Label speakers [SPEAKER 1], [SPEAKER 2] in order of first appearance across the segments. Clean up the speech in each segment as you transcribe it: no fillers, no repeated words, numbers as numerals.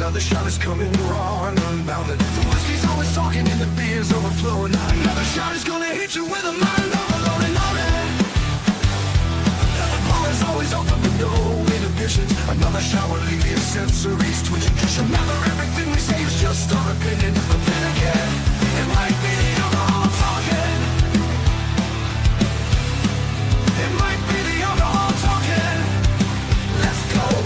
[SPEAKER 1] Another shot is coming raw and unbounded. The whiskey's always talking and the beer's overflowing. Another shot is gonna hit you with a mind overloading on it. The bar is always open with no inhibitions. Another shot will leave your sensories twitching. Just remember, everything we say is just our opinion. But then again, it might be the alcohol talking. It might be the alcohol talking. Let's go.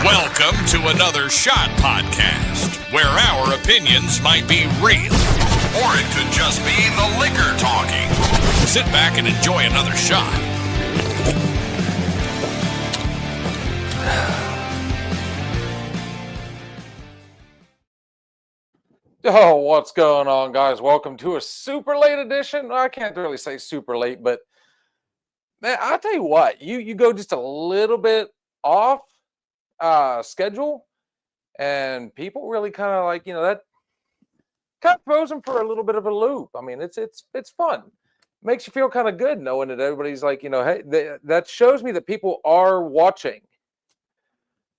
[SPEAKER 2] Welcome to another Shot Podcast, where our opinions might be real, or it could just be the liquor talking. Sit back and enjoy another shot.
[SPEAKER 3] Oh, what's going on, guys? Welcome to a super late edition. I can't really say super late, but man, I'll tell you what, you go just a little bit off schedule, and people really kind of like, that kind of throws them for a little bit of a loop. I mean, it's fun. Makes you feel kind of good knowing that everybody's like, hey, that shows me that people are watching.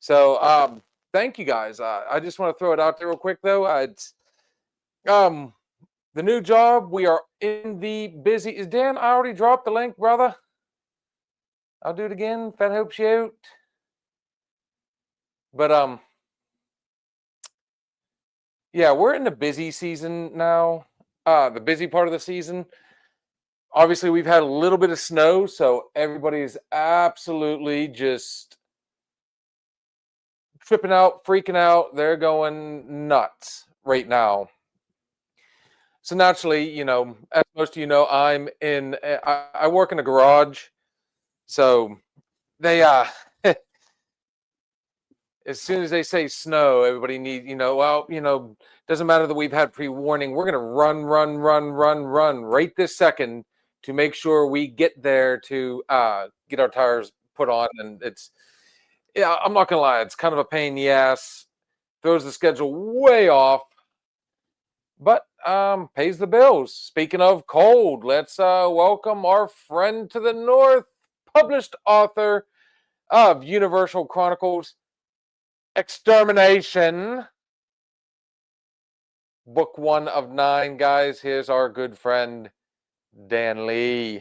[SPEAKER 3] So, thank you guys. I just want to throw it out there real quick though. The new job, we are in the busy. Is Dan? I already dropped the link, brother. I'll do it again if that helps you out. But yeah, we're in the busy season now. The busy part of the season. Obviously, we've had a little bit of snow, so everybody's absolutely just tripping out, freaking out. They're going nuts right now. So naturally, as most of you know, I work in a garage. So they as soon as they say snow, everybody needs, doesn't matter that we've had pre-warning. We're going to run right this second to make sure we get there to get our tires put on. And I'm not going to lie, it's kind of a pain in the ass. Throws the schedule way off, but pays the bills. Speaking of cold, let's welcome our friend to the north, published author of Universal Chronicles Extermination, book 1 of 9, guys. Here's our good friend Dan Lee.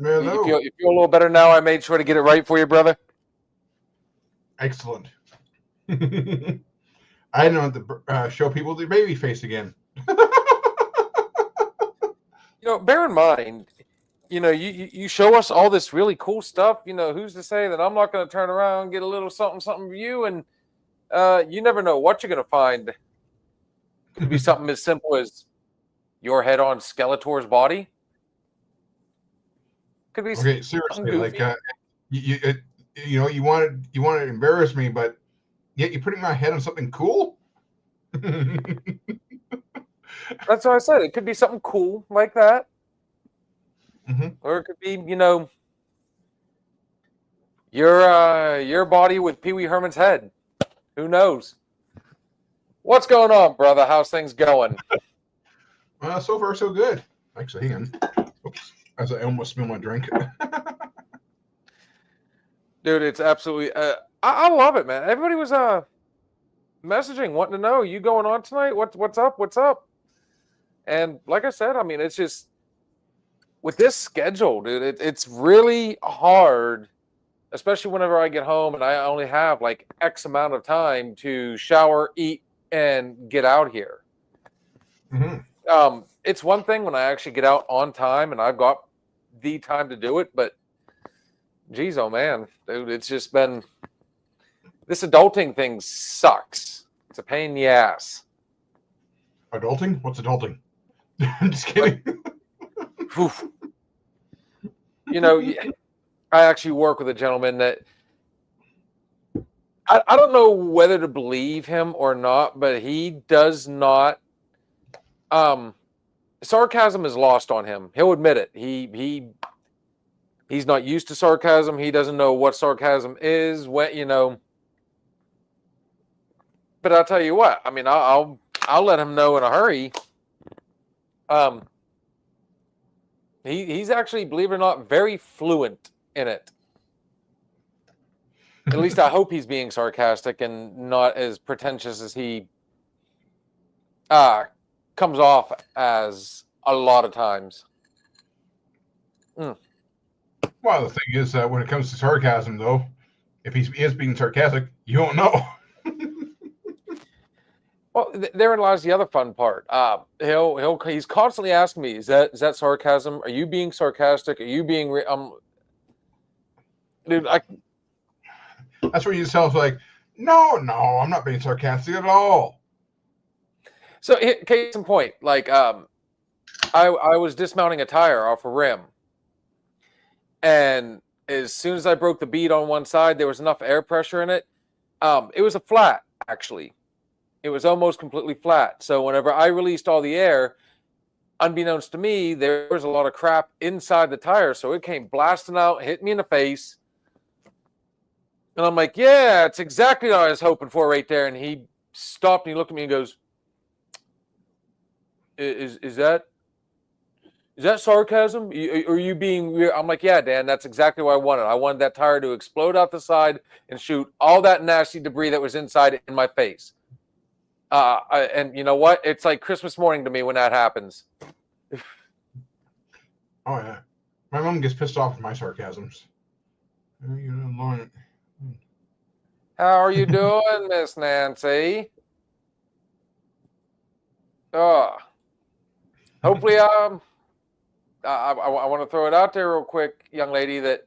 [SPEAKER 4] Hello.
[SPEAKER 3] You feel a little better now? I made sure to get it right for you, brother.
[SPEAKER 4] Excellent. I don't want to show people the baby face again.
[SPEAKER 3] Bear in mind, you show us all this really cool stuff. Who's to say that I'm not going to turn around and get a little something for you? And you never know what you're going to find. Could be something as simple as your head on Skeletor's body. Could be
[SPEAKER 4] okay. Seriously, like you want to embarrass me, but yet you're putting my head on something cool.
[SPEAKER 3] That's what I said. It could be something cool like that.
[SPEAKER 4] Mm-hmm.
[SPEAKER 3] Or it could be, your body with Pee Wee Herman's head. Who knows? What's going on, brother? How's things going?
[SPEAKER 4] So far, so good. Actually, hang on. Oops. As I almost spilled my drink.
[SPEAKER 3] Dude, it's absolutely... I love it, man. Everybody was... messaging, wanting to know, you going on tonight? What's up? What's up? And like I said, I mean, it's just with this schedule, dude, it's really hard, especially whenever I get home and I only have like X amount of time to shower, eat, and get out here. It's one thing when I actually get out on time and I've got the time to do it, but geez, oh man, dude, it's just been, this adulting thing sucks. It's a pain in the ass.
[SPEAKER 4] Adulting? What's adulting? I'm just kidding.
[SPEAKER 3] You know, I actually work with a gentleman that I don't know whether to believe him or not, but he does not. Sarcasm is lost on him. He'll admit it. He's not used to sarcasm. He doesn't know what sarcasm is. When, you know. But I'll tell you what. I mean, I'll let him know in a hurry. He's actually, believe it or not, very fluent in it. At least I hope he's being sarcastic and not as pretentious as he comes off as a lot of times.
[SPEAKER 4] Well, the thing is that when it comes to sarcasm, though, if he is being sarcastic, you won't know.
[SPEAKER 3] Well, therein lies the other fun part. He's constantly asking me, is that sarcasm? Are you being sarcastic? Are you being dude,
[SPEAKER 4] That's where you sound like, no, I'm not being sarcastic at all.
[SPEAKER 3] So, case in point, like I was dismounting a tire off a rim, and as soon as I broke the bead on one side, there was enough air pressure in it. It was a flat, actually. It was almost completely flat. So whenever I released all the air, unbeknownst to me, there was a lot of crap inside the tire. So it came blasting out, hit me in the face. And I'm like, yeah, it's exactly what I was hoping for right there. And he stopped and he looked at me and goes, is that sarcasm? Are you being weird? I'm like, yeah, Dan, that's exactly what I wanted. I wanted that tire to explode out the side and shoot all that nasty debris that was inside in my face. And you know what? It's like Christmas morning to me when that happens.
[SPEAKER 4] Oh, yeah. My mom gets pissed off at my sarcasms.
[SPEAKER 3] How are you doing, Miss Nancy? Hopefully, I want to throw it out there real quick, young lady, that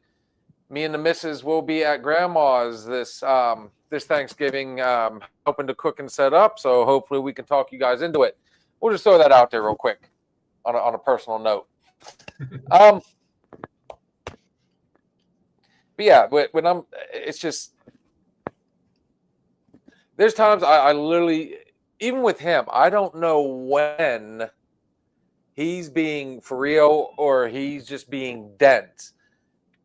[SPEAKER 3] me and the missus will be at Grandma's this Thanksgiving, hoping to cook and set up. So hopefully we can talk you guys into it. We'll just throw that out there real quick on a personal note. But yeah, when it's just, there's times I literally, even with him, I don't know when he's being for real or he's just being dense.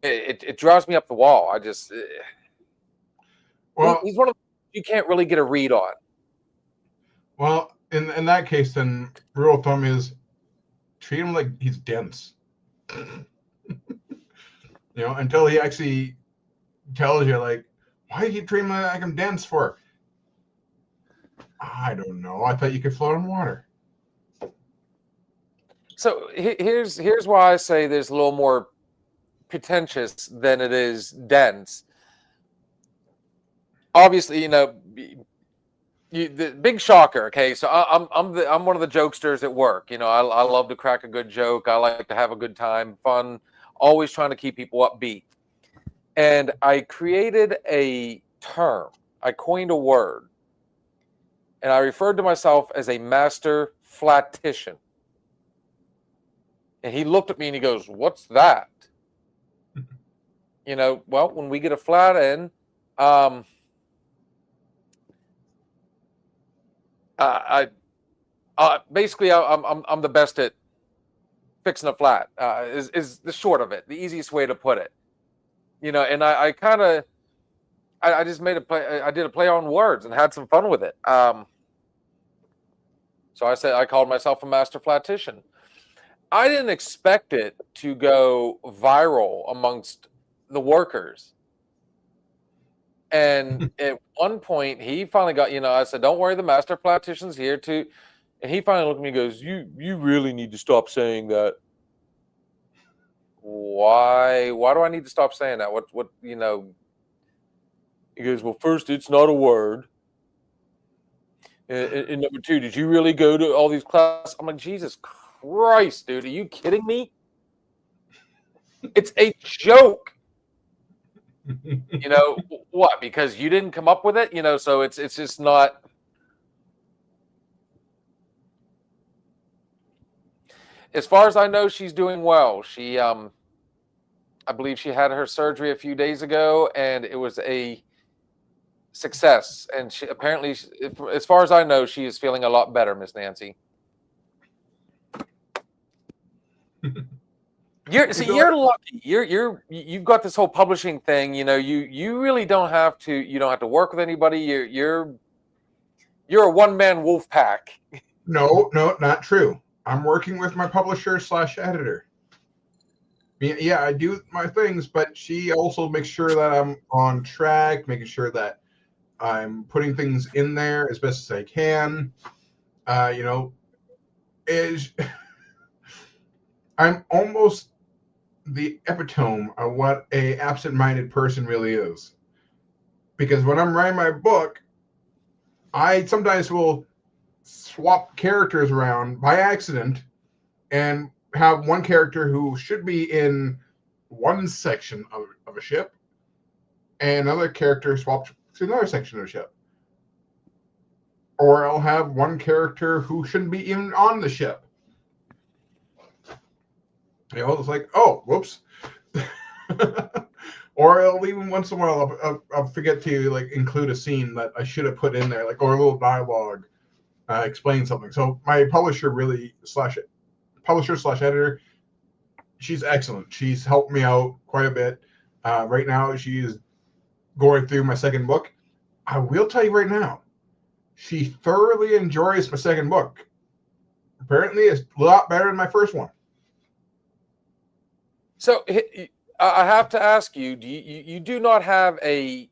[SPEAKER 3] It drives me up the wall. I just, he's one of the, you can't really get a read on.
[SPEAKER 4] Well, in that case, then rule of thumb is treat him like he's dense. Until he actually tells you, like, why did you treat him like I'm dense for? I don't know. I thought you could float on water.
[SPEAKER 3] So here's why I say there's a little more pretentious than it is dense. Obviously, the big shocker. Okay, so I'm one of the jokesters at work. I love to crack a good joke. I like to have a good time, fun, always trying to keep people upbeat. And I created a term. I coined a word, and I referred to myself as a master flatician. And he looked at me and he goes, "What's that?" Well, when we get a flat in, basically I'm the best at fixing a flat. Is the short of it, the easiest way to put it. And I kind of, I just made a play. I did a play on words and had some fun with it. So I called myself a master flatician. I didn't expect it to go viral amongst the workers. And at one point, he finally got, I said, don't worry, the master flatician's here too. And he finally looked at me and goes, you really need to stop saying that. Why do I need to stop saying that? What, he goes, well, first, it's not a word. And number two, did you really go to all these classes? I'm like, Jesus Christ, dude, are you kidding me? It's a joke. What? Because you didn't come up with it, so it's just not. As far as I know, she's doing well. She, I believe she had her surgery a few days ago, and it was a success. And she apparently, as far as I know, she is feeling a lot better, Miss Nancy. You're lucky. You've got this whole publishing thing. You really don't have to. You don't have to work with anybody. You're a one-man wolf pack.
[SPEAKER 4] No, not true. I'm working with my publisher / editor. Yeah, I do my things, but she also makes sure that I'm on track, making sure that I'm putting things in there as best as I can. I'm almost the epitome of what a absent-minded person really is. Because when I'm writing my book, I sometimes will swap characters around by accident and have one character who should be in one section of a ship and another character swapped to another section of a ship. Or I'll have one character who shouldn't be even on the ship. It's like, oh, whoops. Or I'll even once in a while I'll forget to include a scene that I should have put in there, or a little dialogue explain something. So my publisher / editor, she's excellent. She's helped me out quite a bit. Right now she is going through my second book. I will tell you right now, she thoroughly enjoys my second book. Apparently it's a lot better than my first one.
[SPEAKER 3] So I have to ask you, you do not have I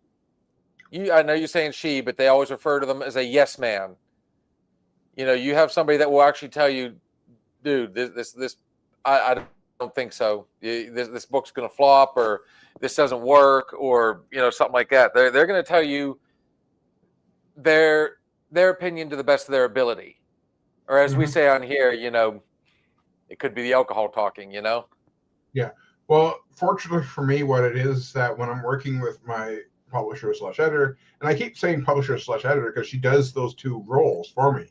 [SPEAKER 3] know you're saying she, but they always refer to them as a yes man. You have somebody that will actually tell you, dude, this I don't think so. This book's going to flop, or this doesn't work, or something like that. They're going to tell you their opinion to the best of their ability, or as we say on here, it could be the alcohol talking.
[SPEAKER 4] Yeah. Well, fortunately for me, what it is that when I'm working with my publisher / editor, and I keep saying publisher / editor because she does those two roles for me.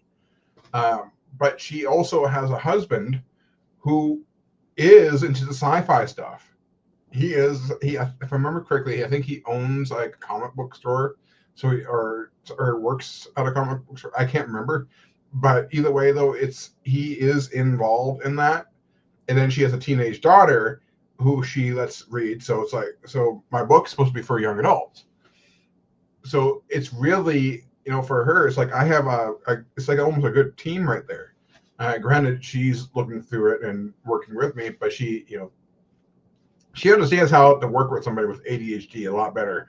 [SPEAKER 4] But she also has a husband who is into the sci-fi stuff. He if I remember correctly, I think he owns a comic book store. So or works at a comic book store. I can't remember. But either way, though, he is involved in that. And then she has a teenage daughter who she lets read. So so my book's supposed to be for young adults. So it's really, for her, it's like I have it's like almost a good team right there. Granted, she's looking through it and working with me, but she understands how to work with somebody with ADHD a lot better.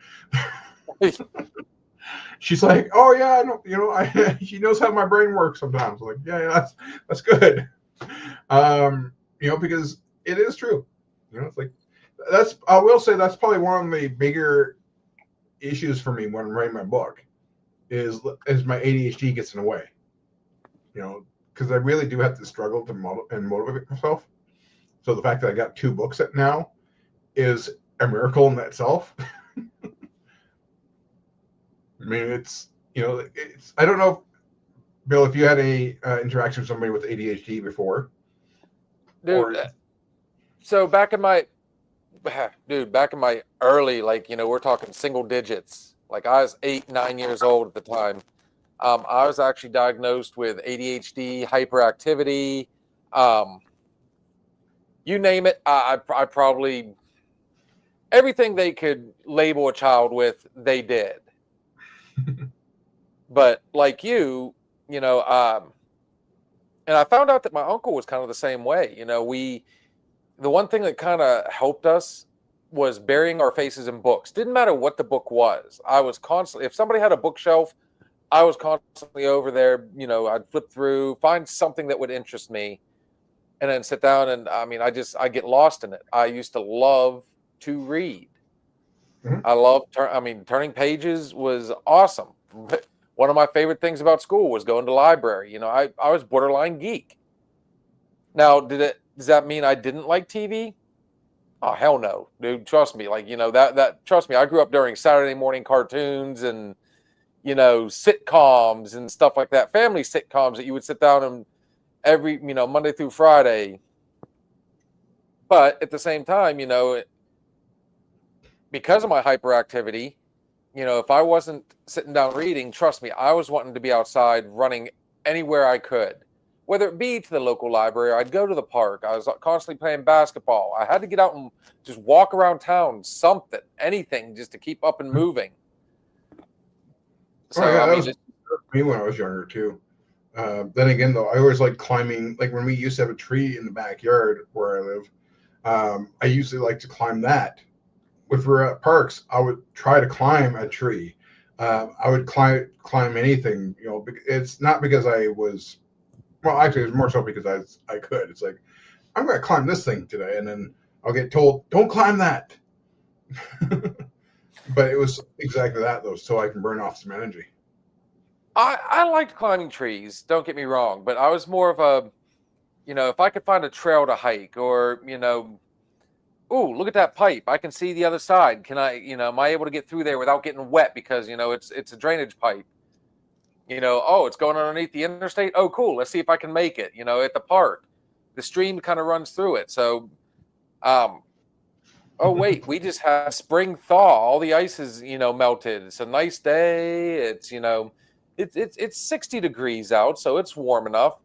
[SPEAKER 4] She's like, oh yeah, she knows how my brain works sometimes. I'm like, yeah, that's good. Because it is true. It's like I will say that's probably one of the bigger issues for me when I'm writing my book is my ADHD gets in the way. Because I really do have to struggle to motivate myself. So the fact that I got 2 books now is a miracle in itself. I mean, it's I don't know, Bill, if you had any interaction with somebody with ADHD before.
[SPEAKER 3] Dude, so back in my early, we're talking single digits. I was 8, 9 years old at the time. I was actually diagnosed with ADHD, hyperactivity, you name it. I probably everything they could label a child with, they did. But like and I found out that my uncle was kind of the same way. The one thing that kind of helped us was burying our faces in books. Didn't matter what the book was. I was constantly, if somebody had a bookshelf, I was constantly over there. You know, I'd flip through, find something that would interest me, and then sit down. And I mean, I get lost in it. I used to love to read.
[SPEAKER 4] Mhm.
[SPEAKER 3] I love, turning pages was awesome. But one of my favorite things about school was going to library. You know, I was borderline geek. Now, does that mean I didn't like TV? Oh, hell no, dude. Trust me. Like, you know, trust me, I grew up during Saturday morning cartoons and, you know, sitcoms and stuff like that. Family sitcoms that you would sit down and every, you know, Monday through Friday. But at the same time, you know, because of my hyperactivity, you know, if I wasn't sitting down reading, trust me, I was wanting to be outside running anywhere I could, whether it be to the local library, I'd go to the park. I was constantly playing basketball. I had to get out and just walk around town, something, anything, just to keep up and moving. So,
[SPEAKER 4] Oh yeah,
[SPEAKER 3] I
[SPEAKER 4] that
[SPEAKER 3] mean,
[SPEAKER 4] was me when I was younger too. Then again, though, I always like climbing. Like when we used to have a tree in the backyard where I live, I usually like to climb that. If we're at parks, I would try to climb a tree. I would climb anything. You know, it's not because I was. Well, actually, it's more so because I could. It's like I'm going to climb this thing today, and then I'll get told, "Don't climb that." But it was exactly that, though, so I can burn off some energy.
[SPEAKER 3] I liked climbing trees, don't get me wrong, but I was more of a, you know, if I could find a trail to hike or, you know, ooh, look at that pipe. I can see the other side. Can I, you know, am I able to get through there without getting wet because, you know, it's a drainage pipe. You know, oh, it's going underneath the interstate. Oh, cool. Let's see if I can make it, you know, at the park. The stream kind of runs through it. So, oh, wait, we just had spring thaw. All the ice is, you know, melted. It's a nice day. It's, you know, it's 60 degrees out, so it's warm enough.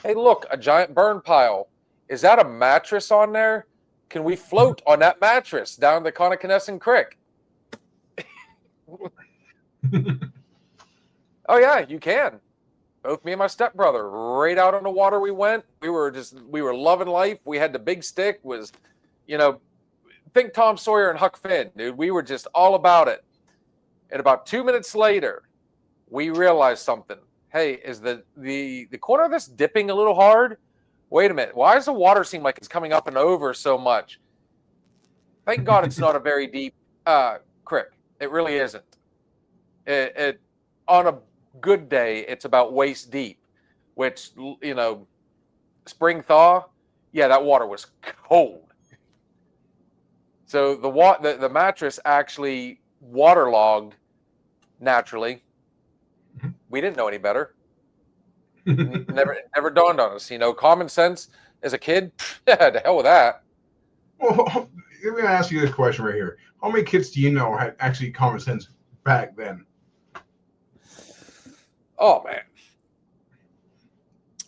[SPEAKER 3] Hey, look, a giant burn pile. Is that a mattress on there? Can we float on that mattress down the Connoquenessing Creek? Oh, yeah, you can. Both me and my stepbrother, right out on the water we went. We were loving life. We had the big stick, was, you know, think Tom Sawyer and Huck Finn, dude. We were just all about it. And about 2 minutes later, we realized something. Hey, is the corner of this dipping a little hard? Wait a minute. Why does the water seem like it's coming up and over so much? Thank God it's not a very deep creek. It really isn't. It on a good day, it's about waist deep, which, you know, spring thaw, yeah, that water was cold. So the mattress actually waterlogged naturally. We didn't know any better. Never dawned on us. You know, common sense as a kid, yeah, to hell with that.
[SPEAKER 4] Well, let me ask you this question right here. How many kids do you know had actually common sense back then?
[SPEAKER 3] Oh, man.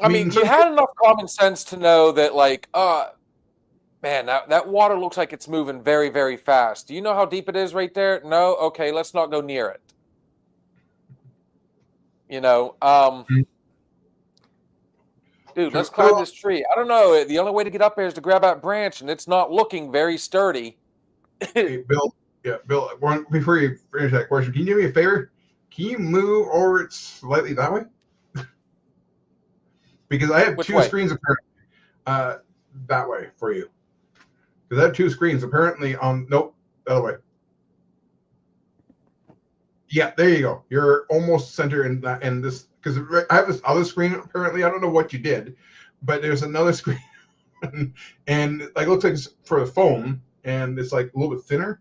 [SPEAKER 3] I mean, you had enough common sense to know that, like, man, that water looks like it's moving very, very fast. Do you know how deep it is right there? No? Okay, let's not go near it. You know, dude, let's climb this tree. I don't know. The only way to get up there is to grab that branch, and it's not looking very sturdy.
[SPEAKER 4] Hey, Bill, before you finish that question, can you do me a favor? Can you move over it slightly that way? Because I have two screens apparently that way for you. Because I have two screens apparently on, nope, the other way. Yeah, there you go. You're almost center in that, and this, because I have this other screen apparently. I don't know what you did, but there's another screen, and like it looks like it's for the phone, and it's like a little bit thinner,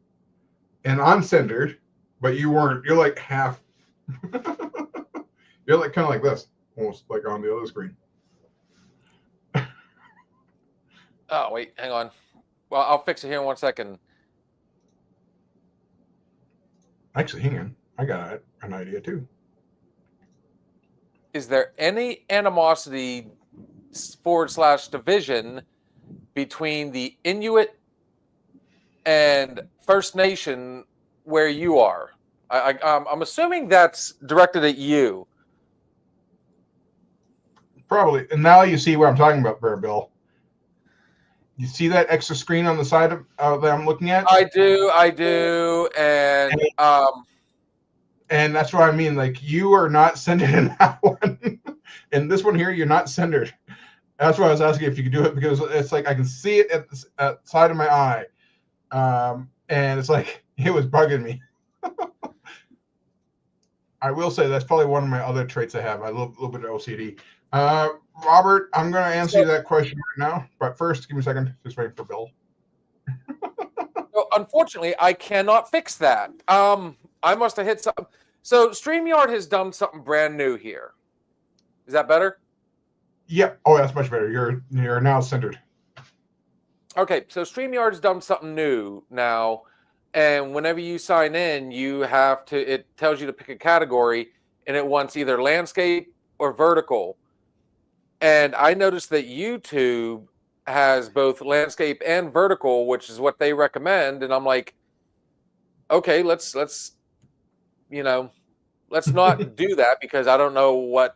[SPEAKER 4] and I'm centered, but you weren't. You're like half. You're like kind of like this, almost like on the other screen.
[SPEAKER 3] Oh, wait, hang on. Well, I'll fix it here in 1 second.
[SPEAKER 4] Actually, hang on. I got an idea too.
[SPEAKER 3] Is there any animosity / division between the Inuit and First Nation where you are? I'm assuming that's directed at you.
[SPEAKER 4] Probably. And now you see what I'm talking about, Bear Bill. You see that extra screen on the side of that I'm looking at?
[SPEAKER 3] I do,
[SPEAKER 4] And that's what I mean. Like, you are not centered in that one. In this one here, you're not centered. That's why I was asking if you could do it, because it's like I can see it at the side of my eye, and it's like it was bugging me. I will say that's probably one of my other traits I have. I have a little bit of OCD. Robert, I'm going to answer you that question right now, but first, give me a second. Just waiting for Bill.
[SPEAKER 3] So unfortunately, I cannot fix that. I must have hit something. So StreamYard has done something brand new here. Is that better?
[SPEAKER 4] Yeah. Oh, that's much better. You're now centered.
[SPEAKER 3] Okay, so StreamYard's done something new now, and whenever you sign in, it tells you to pick a category, and it wants either landscape or vertical. And I noticed that YouTube has both landscape and vertical, which is what they recommend, and I'm like, okay, let's not do that, because I don't know I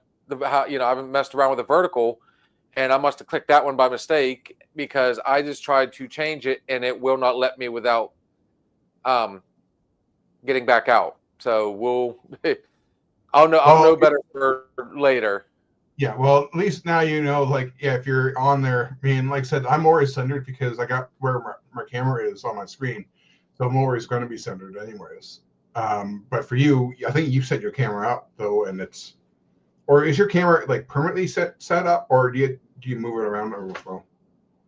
[SPEAKER 3] haven't messed around with the vertical, and I must have clicked that one by mistake, because I just tried to change it and it will not let me without getting back out. So I'll know better for later.
[SPEAKER 4] Yeah, well, at least now you know, like, yeah, if you're on there, I mean, like I said, I'm always centered because I got where my camera is on my screen. So I'm always going to be centered anyways. But for you, I think you set your camera up though, and or is your camera like permanently set up, or do you move it around or well?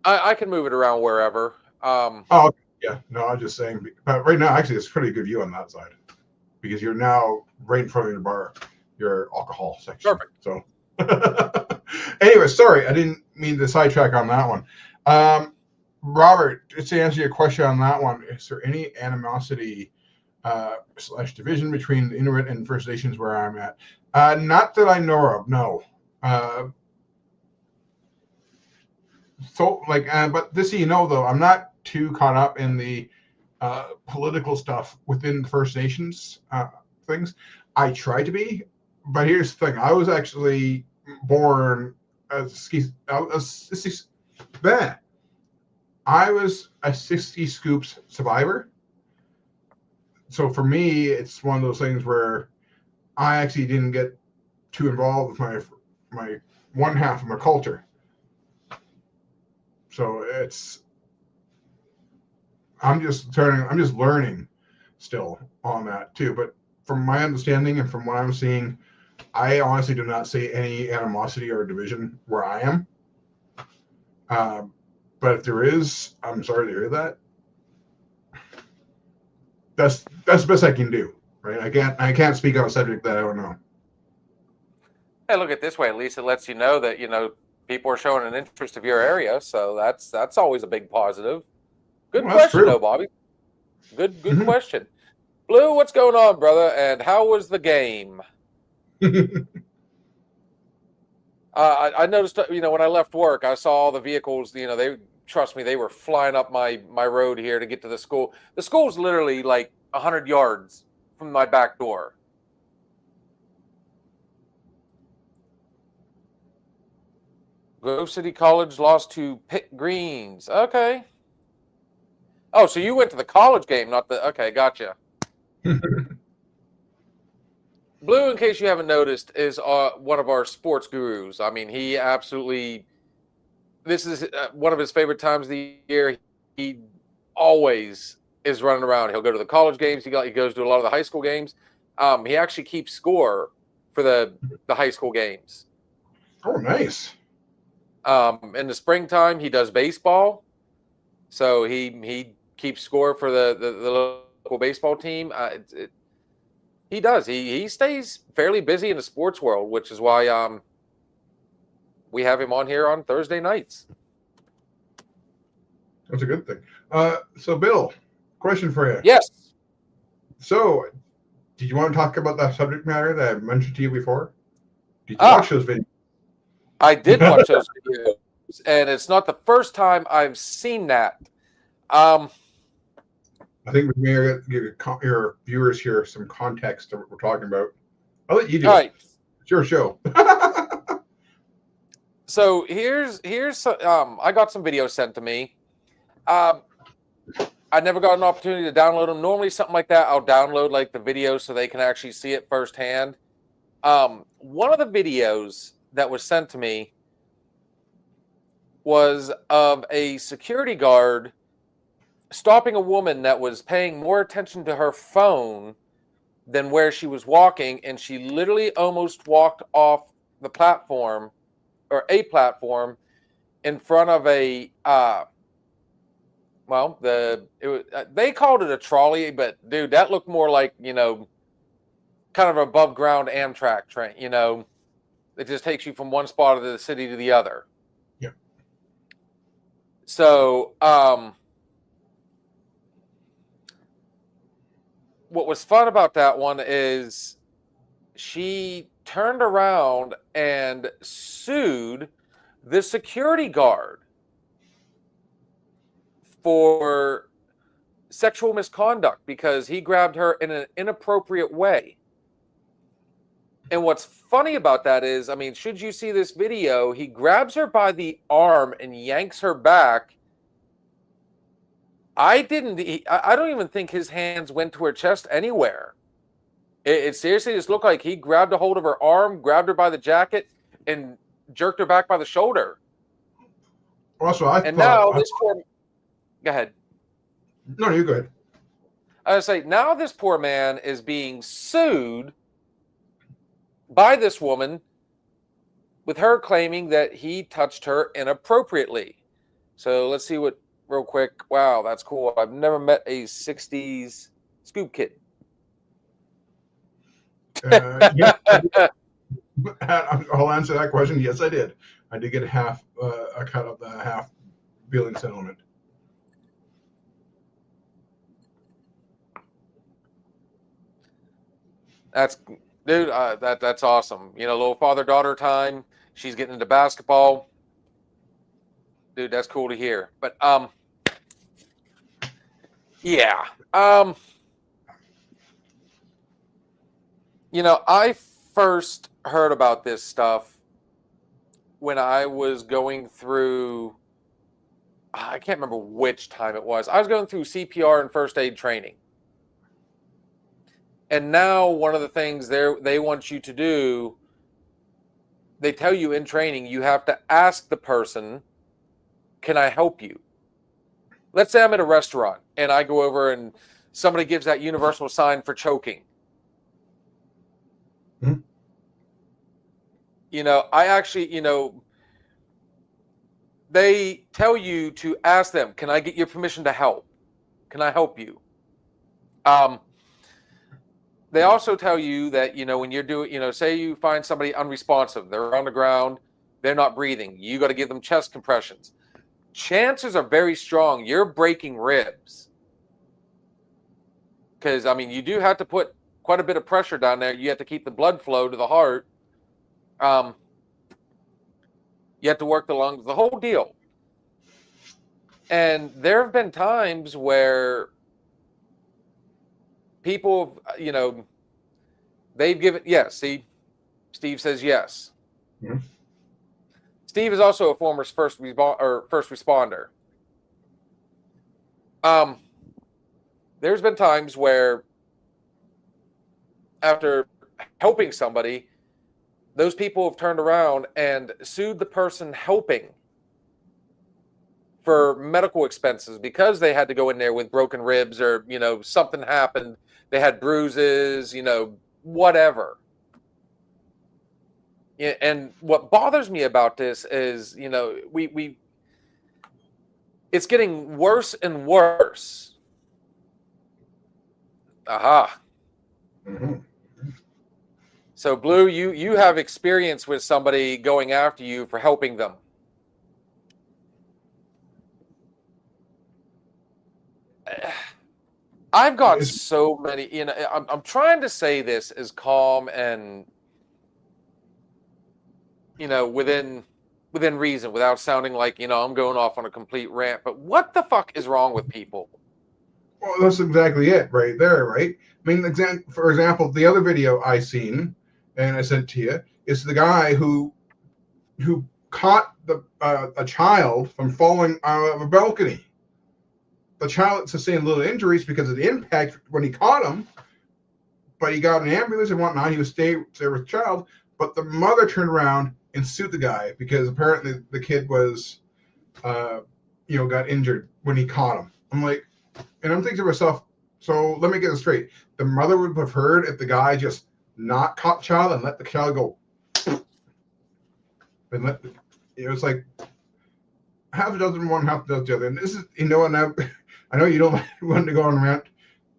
[SPEAKER 3] I can move it around wherever.
[SPEAKER 4] Oh, yeah, no, I'm just saying, but right now, actually, it's a pretty good view on that side, because you're now right in front of your bar, your alcohol section.
[SPEAKER 3] Perfect.
[SPEAKER 4] So anyway, sorry, I didn't mean to sidetrack on that one. Robert, just to answer your question on that one, is there any animosity / division between the Inuit and First Nations where I'm at? Not that I know of, no. But this, though, I'm not too caught up in the political stuff within the First Nations things. I try to be, but here's the thing: I was actually born as I was a 60 scoops survivor. So for me, it's one of those things where I actually didn't get too involved with my one half of my culture. So I'm just learning still on that too. But from my understanding and from what I'm seeing, I honestly do not see any animosity or division where I am. But if there is, I'm sorry to hear that. That's the best I can do, right? I can't speak on a subject that I don't know.
[SPEAKER 3] Hey, look at it this way. At least it lets you know that people are showing an interest of your area, so that's always a big positive. Good question, though, Bobby. Good question. Blue, what's going on, brother? And how was the game? I noticed, when I left work, I saw all the vehicles. They were flying up my road here to get to the school. The school's literally like 100 yards from my back door. Grove City College lost to Pitt Greens. Okay. Oh, so you went to the college game, not the... Okay, gotcha. Blue, in case you haven't noticed, is one of our sports gurus. I mean, he absolutely... This is one of his favorite times of the year. He always is running around. He'll go to the college games. He goes to a lot of the high school games. He actually keeps score for the high school games.
[SPEAKER 4] Oh, nice.
[SPEAKER 3] In the springtime, he does baseball. So he keeps score for the local baseball team. He does. He stays fairly busy in the sports world, which is why we have him on here on Thursday nights.
[SPEAKER 4] That's a good thing. So, Bill, question for you.
[SPEAKER 3] Yes.
[SPEAKER 4] So, did you want to talk about that subject matter that I mentioned to you before? Did you watch those videos?
[SPEAKER 3] I did watch those videos, and it's not the first time I've seen that.
[SPEAKER 4] I think we may give your viewers here some context of what we're talking about. I'll let you do it. It's your show.
[SPEAKER 3] So here's I got some videos sent to me, I never got an opportunity to download them. Normally, something like that, I'll download like the video so they can actually see it firsthand. One of the videos that was sent to me was of a security guard stopping a woman that was paying more attention to her phone than where she was walking, and she literally almost walked off the platform or a platform in front of a they called it a trolley, but dude, that looked more like, you know, kind of above ground Amtrak train, you know, it just takes you from one spot of the city to the other.
[SPEAKER 4] Yeah.
[SPEAKER 3] So what was fun about that one is she turned around and sued the security guard for sexual misconduct because he grabbed her in an inappropriate way. And what's funny about that is, I mean, should you see this video, he grabs her by the arm and yanks her back. I don't even think his hands went to her chest anywhere. It seriously just looked like he grabbed a hold of her arm, grabbed her by the jacket, and jerked her back by the shoulder.
[SPEAKER 4] Also,
[SPEAKER 3] now this poor... Go ahead.
[SPEAKER 4] No, you're good.
[SPEAKER 3] I was say, now this poor man is being sued by this woman with her claiming that he touched her inappropriately. So let's see what, real quick. Wow, that's cool. I've never met a 60s Scoop Kid.
[SPEAKER 4] Yeah, I'll answer that question. Yes, I did. I did get a cut of the half billing settlement.
[SPEAKER 3] That's, dude, that's awesome. You know, little father-daughter time. She's getting into basketball. Dude, that's cool to hear. But yeah. You know, I first heard about this stuff when I was going through, I can't remember which time it was. I was going through CPR and first aid training. And now one of the things they want you to do, they tell you in training, you have to ask the person, can I help you? Let's say I'm at a restaurant and I go over and somebody gives that universal sign for choking.
[SPEAKER 4] Hmm.
[SPEAKER 3] You know, I actually, you know, they tell you to ask them, can I get your permission to help? Can I help you? They also tell you that, you know, when you're doing, you know, say you find somebody unresponsive, they're on the ground, they're not breathing, you got to give them chest compressions. Chances are very strong you're breaking ribs. Because, I mean, you do have to put quite a bit of pressure down there. You have to keep the blood flow to the heart. You have to work the lungs, the whole deal. And there have been times where people, you know, they've given, yes, see, Steve says yes.
[SPEAKER 4] Mm-hmm.
[SPEAKER 3] Steve is also a former first responder. There's been times where after helping somebody, those people have turned around and sued the person helping for medical expenses because they had to go in there with broken ribs or, you know, something happened. They had bruises, you know, whatever. And what bothers me about this is, you know, it's getting worse and worse. Aha.
[SPEAKER 4] Mm-hmm.
[SPEAKER 3] So, Blue, you have experience with somebody going after you for helping them. I've got so many, you know, I'm trying to say this as calm and, you know, within reason, without sounding like, you know, I'm going off on a complete rant. But what the fuck is wrong with people?
[SPEAKER 4] Well, that's exactly it right there, right? I mean, for example, the other video I seen and I sent to you is the guy who caught a child from falling out of a balcony. the child sustained little injuries because of the impact when he caught him, but he got an ambulance and whatnot. He was staying there with the child, but the mother turned around and sued the guy because apparently the kid was, got injured when he caught him. I'm like, and I'm thinking to myself, so let me get this straight. The mother would have heard if the guy just not caught the child and let the child go. And it was like half a dozen one, half a dozen the other. And this is, and I know you don't want to go on rant.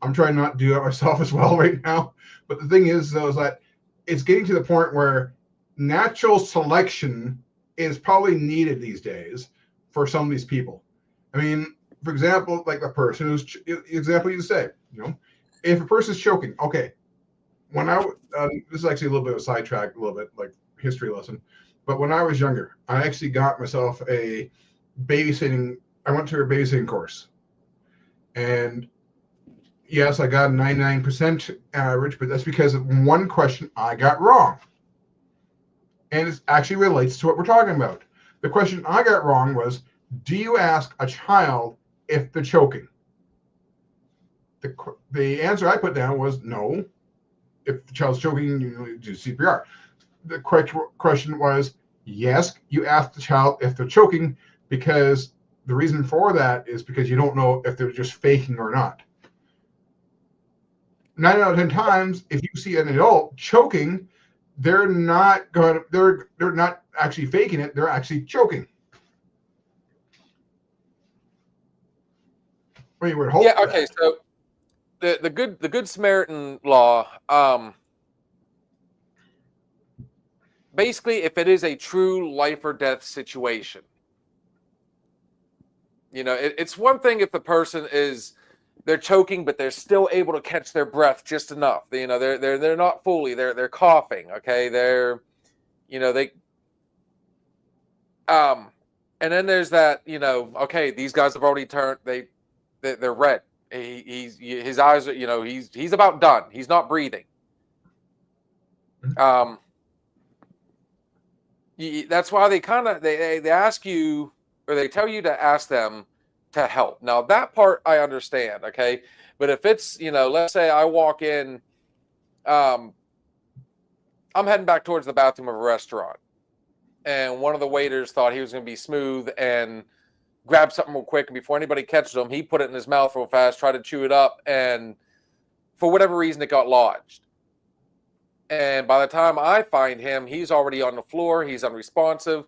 [SPEAKER 4] I'm trying not to do that myself as well right now. But the thing is, though, is that it's getting to the point where natural selection is probably needed these days for some of these people. I mean, for example, like the person who's example you say, if a person's choking, okay. When this is actually a little bit of a sidetrack, a little bit like history lesson, but when I was younger, I actually got myself I went to a babysitting course, and yes, I got a 99% average, but that's because of one question I got wrong, and it actually relates to what we're talking about. The question I got wrong was, do you ask a child if they're choking? The answer I put down was no. If the child's choking, you do CPR. The correct question was, yes, you ask the child if they're choking, because the reason for that is because you don't know if they're just faking or not. 9 out of 10 times, if you see an adult choking, they're not actually faking it, they're actually choking. Well, you would hope.
[SPEAKER 3] Yeah, okay, so the Good Samaritan law, basically, if it is a true life or death situation, it's one thing if the person they're choking, but they're still able to catch their breath just enough. They're not fully, they're coughing. Okay, and then there's that, okay, these guys have already turned, they're red. His eyes are, he's about done. He's not breathing. That's why they ask you, or they tell you to ask them to help. Now that part I understand, okay? But if it's, let's say I walk in, I'm heading back towards the bathroom of a restaurant, and one of the waiters thought he was going to be smooth and grab something real quick, and before anybody catches him, he put it in his mouth real fast, tried to chew it up, and for whatever reason it got lodged. And by the time I find him, he's already on the floor. He's unresponsive.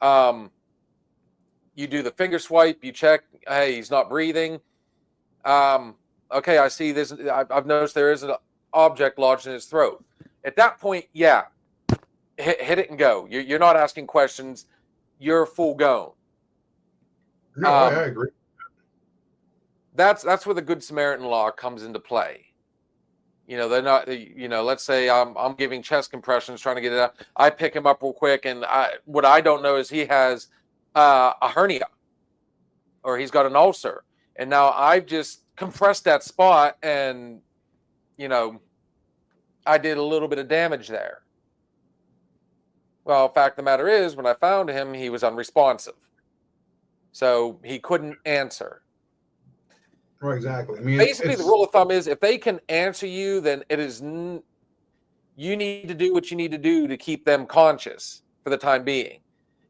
[SPEAKER 3] You do the finger swipe. You check. Hey, he's not breathing. Okay, I see this. I've noticed there is an object lodged in his throat. At that point, yeah, hit it and go. You're not asking questions. You're full gone.
[SPEAKER 4] No, I agree.
[SPEAKER 3] That's where the Good Samaritan law comes into play. They're not, let's say I'm giving chest compressions, trying to get it out. I pick him up real quick, and what I don't know is he has a hernia, or he's got an ulcer, and now I've just compressed that spot, and I did a little bit of damage there. Well, fact of the matter is, when I found him, he was unresponsive, so he couldn't answer.
[SPEAKER 4] Right, exactly. I mean,
[SPEAKER 3] basically, the rule of thumb is if they can answer you, then it is you need to do what you need to do to keep them conscious for the time being.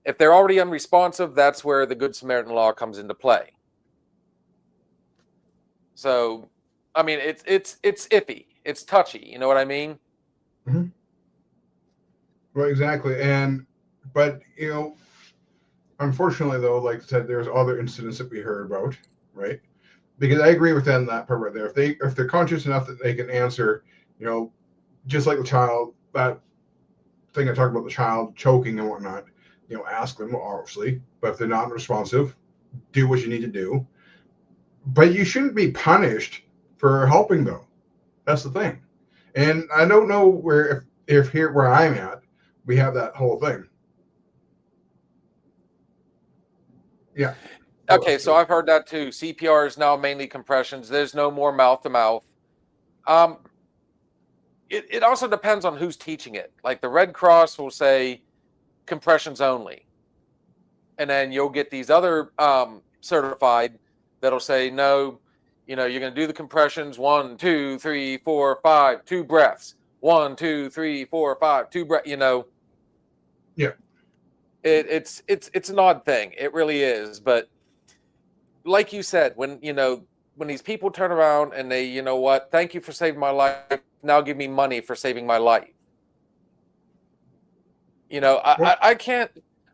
[SPEAKER 3] If they're already unresponsive, that's where the Good Samaritan law comes into play. So, I mean, it's iffy, it's touchy. You know what I mean?
[SPEAKER 4] Mm-hmm. Right, exactly. But unfortunately, though, like I said, there's other incidents that we heard about, right? Because I agree with them that part right there. If they're conscious enough that they can answer, just like the child, that thing I talked about, the child choking and whatnot, ask them, obviously. But if they're not responsive, do what you need to do. But you shouldn't be punished for helping them. That's the thing. And I don't know if here where I'm at, we have that whole thing. Yeah.
[SPEAKER 3] Okay, so I've heard that too. CPR is now mainly compressions. There's no more mouth to mouth. It also depends on who's teaching it. Like the Red Cross will say compressions only, and then you'll get these other certified that'll say, no, you're going to do the compressions, 1, 2, 3, 4, 5, 2 breaths, 1, 2, 3, 4, 5, 2 breaths.
[SPEAKER 4] Yeah.
[SPEAKER 3] It's an odd thing. It really is. But like you said, when these people turn around and they, you know what, thank you for saving my life. Now give me money for saving my life. I can't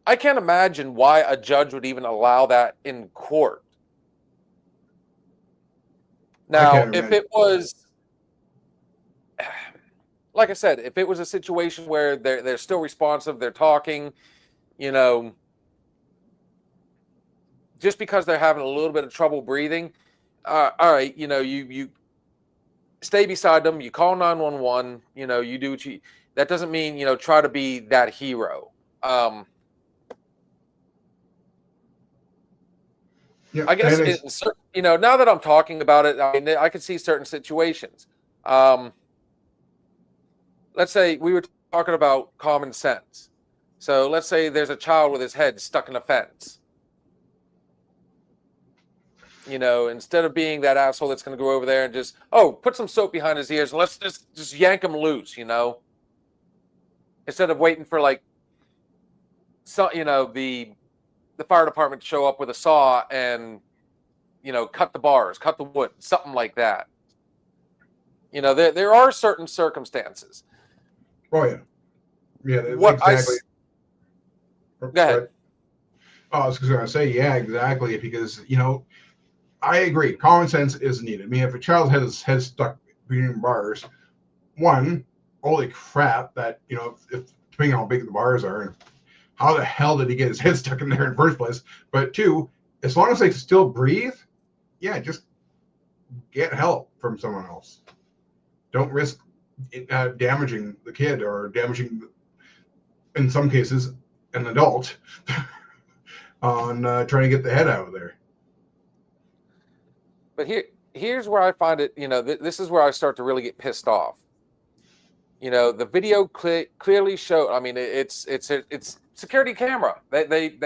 [SPEAKER 3] imagine why a judge would even allow that in court. Now, if it was, like I said, if it was a situation where they're still responsive, they're talking, just because they're having a little bit of trouble breathing, all right, you stay beside them, you call 911, you do what you. That doesn't mean try to be that hero.
[SPEAKER 4] Yeah,
[SPEAKER 3] I guess now that I'm talking about it, I mean, I can see certain situations. Let's say we were talking about common sense. So let's say there's a child with his head stuck in a fence. Instead of being that asshole that's going to go over there and just, put some soap behind his ears and let's just yank him loose, instead of waiting for the fire department to show up with a saw and, cut the bars, cut the wood, something like that. There are certain circumstances.
[SPEAKER 4] Oh, yeah. Yeah,
[SPEAKER 3] Exactly. Go ahead.
[SPEAKER 4] Oh, I was going to say, yeah, exactly. Because, I agree. Common sense is needed. I mean, if a child has his head stuck between bars, one, holy crap, that, if depending on how big the bars are, and how the hell did he get his head stuck in there in the first place? But two, as long as they still breathe, yeah, just get help from someone else. Don't risk damaging the kid or damaging, in some cases, an adult on trying to get the head out of there.
[SPEAKER 3] But here's where I find it, this is where I start to really get pissed off. The video clearly showed, I mean, it's security camera. They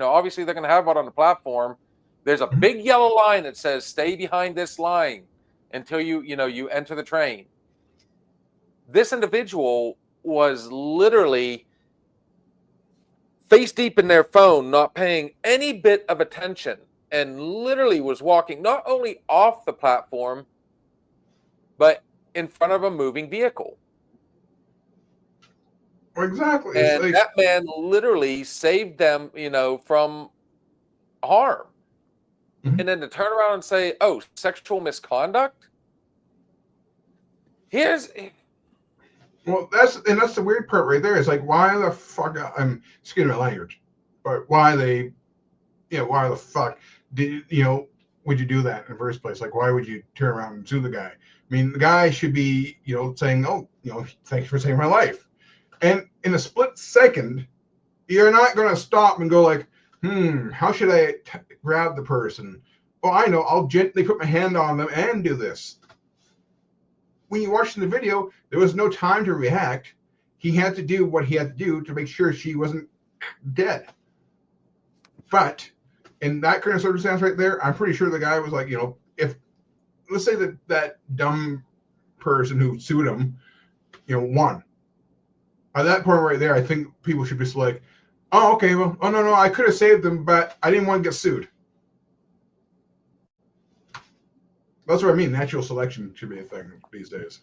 [SPEAKER 3] obviously they're going to have it on the platform. There's a big yellow line that says, stay behind this line until you enter the train. This individual was literally face deep in their phone, not paying any bit of attention, and literally was walking not only off the platform, but in front of a moving vehicle.
[SPEAKER 4] Exactly.
[SPEAKER 3] And that man literally saved them, from harm. Mm-hmm. And then to turn around and say, sexual misconduct?
[SPEAKER 4] Well, that's the weird part right there. It's like, why the fuck, I'm excuse my language, but why the fuck would you do that in the first place? Like, why would you turn around and sue the guy? I mean, the guy should be, saying, thanks for saving my life. And in a split second, you're not going to stop and go like, how should I grab the person? Oh, I know. I'll gently put my hand on them and do this. When you're watching the video, there was no time to react. He had to do what he had to do to make sure she wasn't dead. But in that kind of circumstance right there, I'm pretty sure the guy was like, if let's say that dumb person who sued him, won. At that point right there, I think people should be like, oh, okay, well, no, I could have saved them, but I didn't want to get sued. That's what I mean. Natural selection should be a thing these days.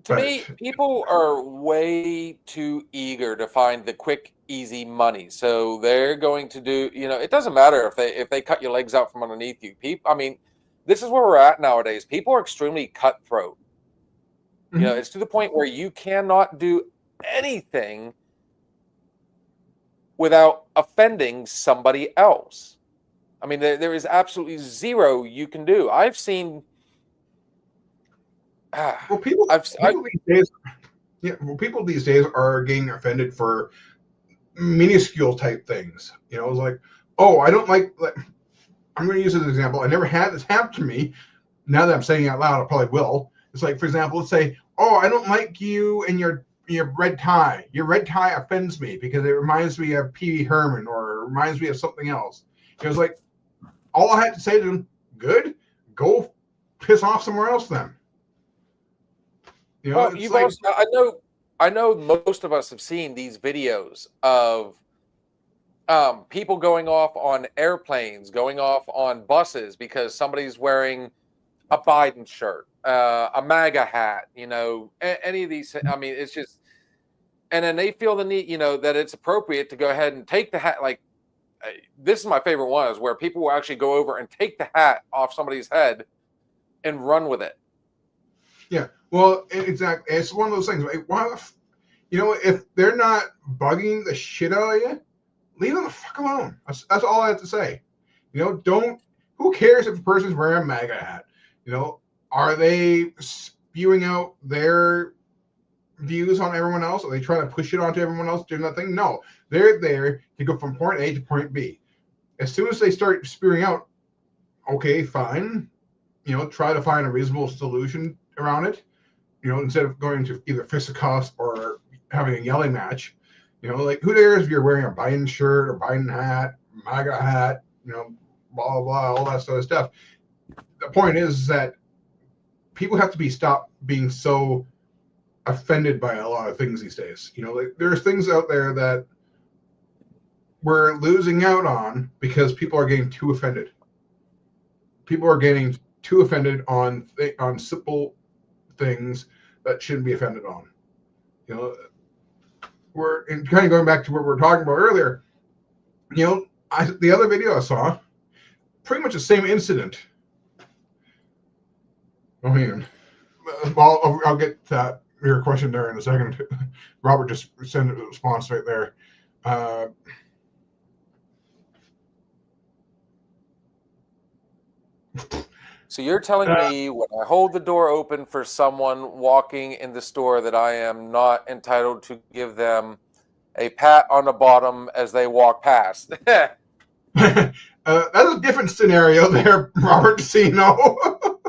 [SPEAKER 3] To me, people are way too eager to find the quick, easy money. So they're going to do, it doesn't matter if they cut your legs out from underneath you. This is where we're at nowadays. People are extremely cutthroat. Mm-hmm. It's to the point where you cannot do anything without offending somebody else. I mean, there is absolutely zero you can do. I've seen.
[SPEAKER 4] People these days are getting offended for minuscule type things. It's like, I don't like. I'm going to use this as an example. I never had this happen to me. Now that I'm saying it out loud, I probably will. It's like, for example, let's say, I don't like you and your red tie. Your red tie offends me because it reminds me of Pee Wee Herman or reminds me of something else. It was like, all I had to say to them, good, go piss off somewhere else then. You know,
[SPEAKER 3] Well,
[SPEAKER 4] it's
[SPEAKER 3] you've
[SPEAKER 4] like,
[SPEAKER 3] also, I know most of us have seen these videos of people going off on airplanes, going off on buses because somebody's wearing a Biden shirt, a MAGA hat, you know, any of these. I mean, it's just, and then they feel the need, you know, that it's appropriate to go ahead and take the hat. Like, this is my favorite one, is where people will actually go over and take the hat off somebody's head and run with it.
[SPEAKER 4] yeah, well, exactly. It's one of those things. Like, you know, if they're not bugging the shit out of you, leave them the fuck alone. That's all I have to say. You know, don't. Who cares if the person's wearing a MAGA hat? You know, are they spewing out their views on everyone else? Are they trying to push it onto everyone else doing that thing? No, they're there to go from point A to point B. As soon as they start spewing out, okay, fine. You know, try to find a reasonable solution around it. You know, instead of going to either fisticuffs or having a yelling match. You know, like, who cares if you're wearing a Biden shirt or Biden hat, MAGA hat, you know, blah, blah, blah, all that sort of stuff. The point is that people have to stop being so offended by a lot of things these days. You know, like, there's things out there that we're losing out on because people are getting too offended. People are getting too offended on simple things that shouldn't be offended on. You know, we're kind of going back to what we were talking about earlier. You know, the other video I saw, pretty much the same incident. Oh, man. I'll get that your question there in a second. Robert just sent a response right there.
[SPEAKER 3] So you're telling me when I hold the door open for someone walking in the store that I am not entitled to give them a pat on the bottom as they walk past?
[SPEAKER 4] That's a different scenario there, Robert Cino.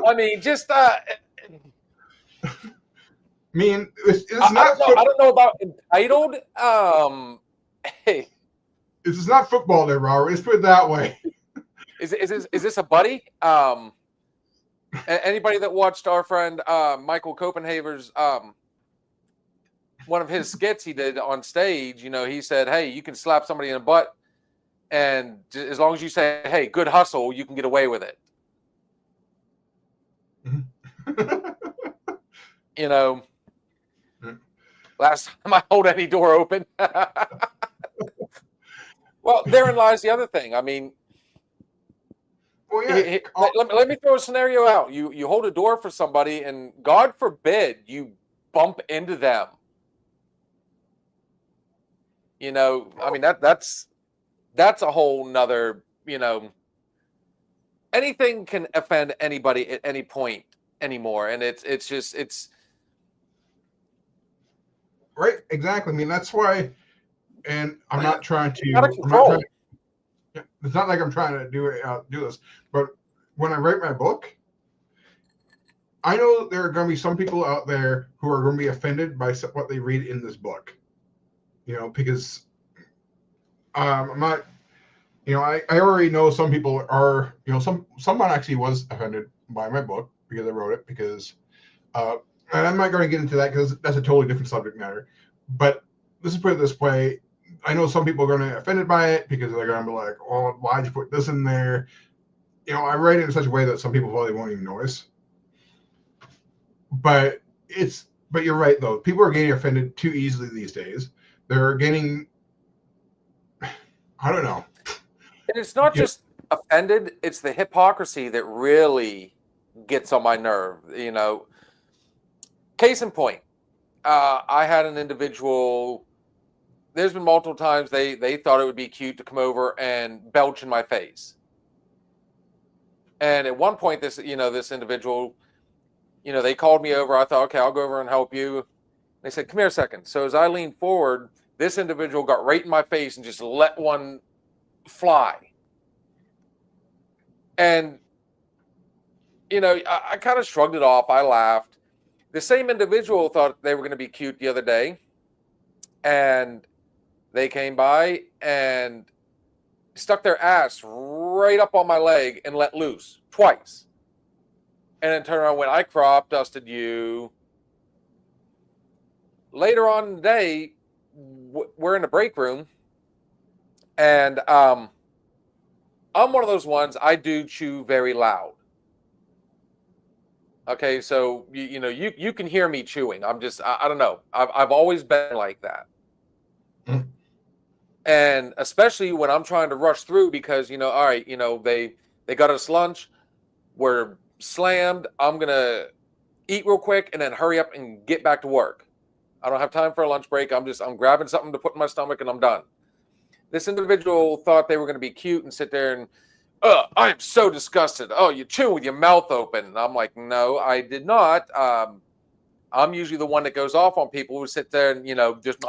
[SPEAKER 3] I mean, just
[SPEAKER 4] I mean, it's
[SPEAKER 3] I
[SPEAKER 4] not.
[SPEAKER 3] don't know. I don't know about entitled. Hey,
[SPEAKER 4] This is not football, there, Robert. Let's put it that way.
[SPEAKER 3] is this a buddy? Anybody that watched our friend Michael Copenhaver's one of his skits he did on stage, you know, he said, "Hey, you can slap somebody in the butt, and as long as you say, hey, good hustle, you can get away with it." You know, last time I hold any door open. Well, therein lies the other thing. I mean,
[SPEAKER 4] Well, yeah.
[SPEAKER 3] let me throw a scenario out. You hold a door for somebody, and God forbid you bump into them. You know, I mean, that's a whole nother, you know, anything can offend anybody at any point anymore. And it's
[SPEAKER 4] Right, exactly. I mean, that's why, and I'm not trying to.
[SPEAKER 3] out of control.
[SPEAKER 4] It's not like I'm trying to do this, but when I write my book, I know there are going to be some people out there who are going to be offended by what they read in this book. You know, because I'm not. You know, I already know some people are. You know, someone actually was offended by my book because I wrote it because. And I'm not going to get into that because that's a totally different subject matter. But let's put it this way. I know some people are going to be offended by it because they're going to be like, oh, why'd you put this in there? You know, I write it in such a way that some people probably won't even notice. But you're right, though. People are getting offended too easily these days. They're getting, I don't know.
[SPEAKER 3] And it's not just offended, it's the hypocrisy that really gets on my nerve, you know. Case in point, I had an individual, there's been multiple times they thought it would be cute to come over and belch in my face. And at one point, this individual, you know, they called me over. I thought, okay, I'll go over and help you. They said, come here a second. So as I leaned forward, this individual got right in my face and just let one fly. And, you know, I kind of shrugged it off. I laughed. The same individual thought they were going to be cute the other day, and they came by and stuck their ass right up on my leg and let loose twice. And then turned around and went, I crop dusted you. Later on in the day, we're in the break room. And I'm one of those ones, I do chew very loud. Okay, so you can hear me chewing. I don't know. I've always been like that.
[SPEAKER 4] Mm.
[SPEAKER 3] And especially when I'm trying to rush through because, all right, they got us lunch. We're slammed. I'm going to eat real quick and then hurry up and get back to work. I don't have time for a lunch break. I'm grabbing something to put in my stomach and I'm done. This individual thought they were going to be cute and sit there and, I am so disgusted. Oh, you chew with your mouth open. And I'm like, no, I did not. I'm usually the one that goes off on people who sit there and, just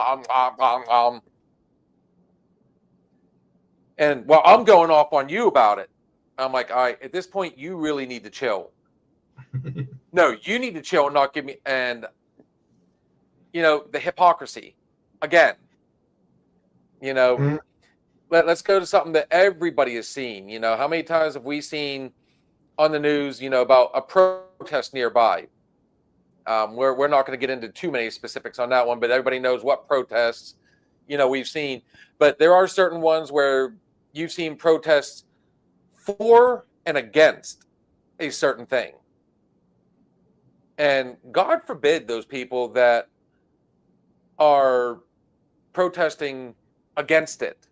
[SPEAKER 3] and well, I'm going off on you about it. I'm like, all right, at this point, you really need to chill. No, you need to chill and not give me, and, the hypocrisy again,
[SPEAKER 4] Mm.
[SPEAKER 3] let's go to something that everybody has seen. How many times have we seen on the news, about a protest nearby? We're not going to get into too many specifics on that one, but everybody knows what protests, we've seen. But there are certain ones where you've seen protests for and against a certain thing. And God forbid those people that are protesting against it.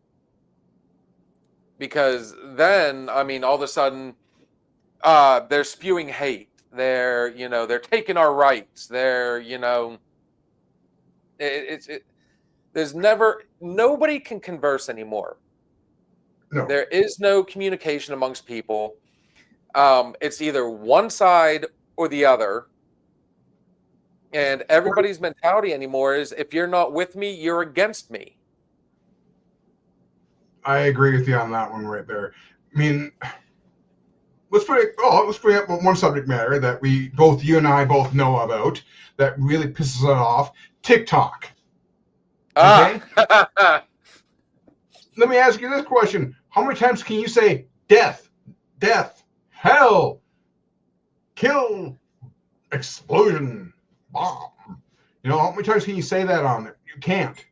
[SPEAKER 3] Because then, all of a sudden, they're spewing hate. They're taking our rights. There's nobody can converse anymore.
[SPEAKER 4] No.
[SPEAKER 3] There is no communication amongst people. It's either one side or the other. And everybody's mentality anymore is if you're not with me, you're against me.
[SPEAKER 4] I agree with you on that one right there. Let's bring up one subject matter that you and I both know about that really pisses us off: TikTok. Okay. Let me ask you this question: how many times can you say death, hell, kill, explosion, bomb? How many times can you say that on it? You can't.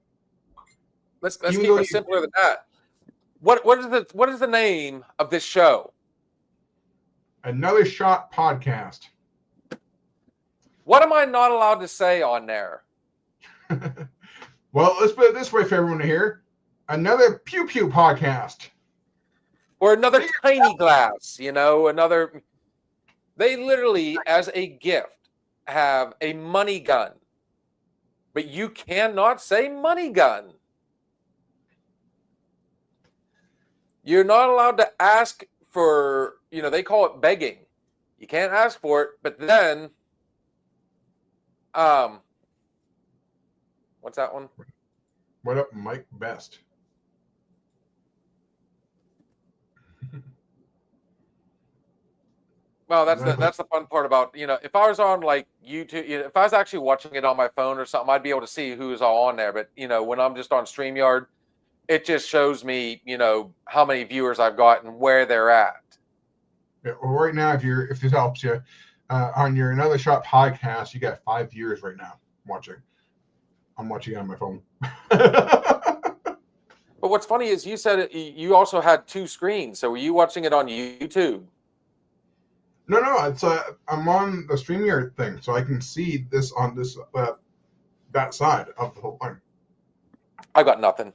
[SPEAKER 3] Let's keep it simpler than that. What is the name of this show?
[SPEAKER 4] Another Shot Podcast.
[SPEAKER 3] What am I not allowed to say on there?
[SPEAKER 4] Well, let's put it this way for everyone to hear: another Pew Pew Podcast.
[SPEAKER 3] Or another Tiny Glass, another. They literally, as a gift, have a money gun. But you cannot say money gun. You're not allowed to ask for, they call it begging. You can't ask for it, but then, what's that one?
[SPEAKER 4] What up, Mike Best?
[SPEAKER 3] Well, that's the fun part about, if I was on like YouTube, if I was actually watching it on my phone or something, I'd be able to see who's all on there. But, when I'm just on StreamYard, it just shows me, how many viewers I've got and where they're at.
[SPEAKER 4] Yeah, well, right now, if this helps you, on your Another Shot Podcast, you got 5 viewers right now watching. I'm watching on my phone.
[SPEAKER 3] But what's funny is you said you also had 2 screens. So were you watching it on YouTube?
[SPEAKER 4] No, it's I'm on the StreamYard thing, so I can see this on this that side of the whole thing.
[SPEAKER 3] I got nothing.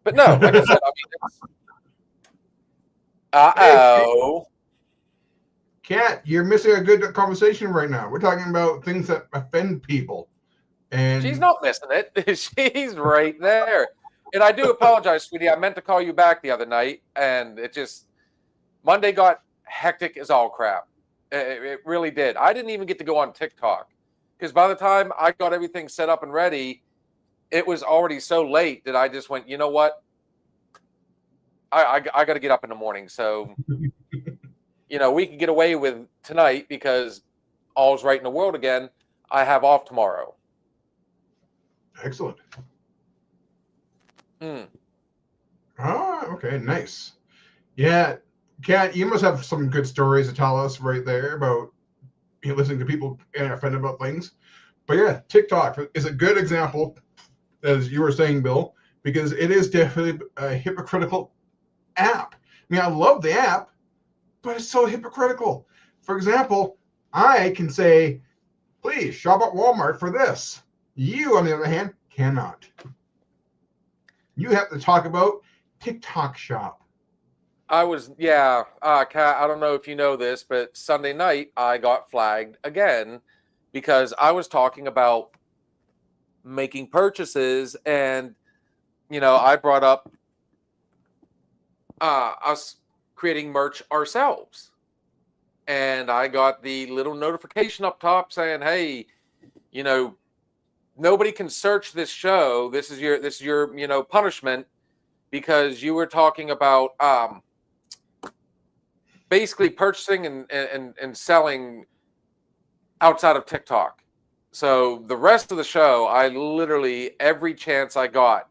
[SPEAKER 3] But no, like I said, uh-oh.
[SPEAKER 4] Kat, you're missing a good conversation right now. We're talking about things that offend people. And
[SPEAKER 3] She's not missing it. She's right there. And I do apologize, sweetie. I meant to call you back the other night, and Monday got hectic as all crap. It really did. I didn't even get to go on TikTok because by the time I got everything set up and ready, it was already so late that I just went, you know what? I got to get up in the morning. So, we can get away with tonight because all's right in the world again. I have off tomorrow.
[SPEAKER 4] Excellent.
[SPEAKER 3] Hmm.
[SPEAKER 4] Ah, okay, nice. Yeah, Kat, you must have some good stories to tell us right there about listening to people and offended about things. But yeah, TikTok is a good example, as you were saying, Bill, because it is definitely a hypocritical app. I mean, I love the app, but it's so hypocritical. For example, I can say, please shop at Walmart for this. You, on the other hand, cannot. You have to talk about TikTok shop.
[SPEAKER 3] Kat, I don't know if you know this, but Sunday night I got flagged again because I was talking about making purchases, and I brought up us creating merch ourselves, and I got the little notification up top saying, "Hey, nobody can search this show. This is your punishment because you were talking about basically purchasing and selling outside of TikTok." So the rest of the show, I literally, every chance I got.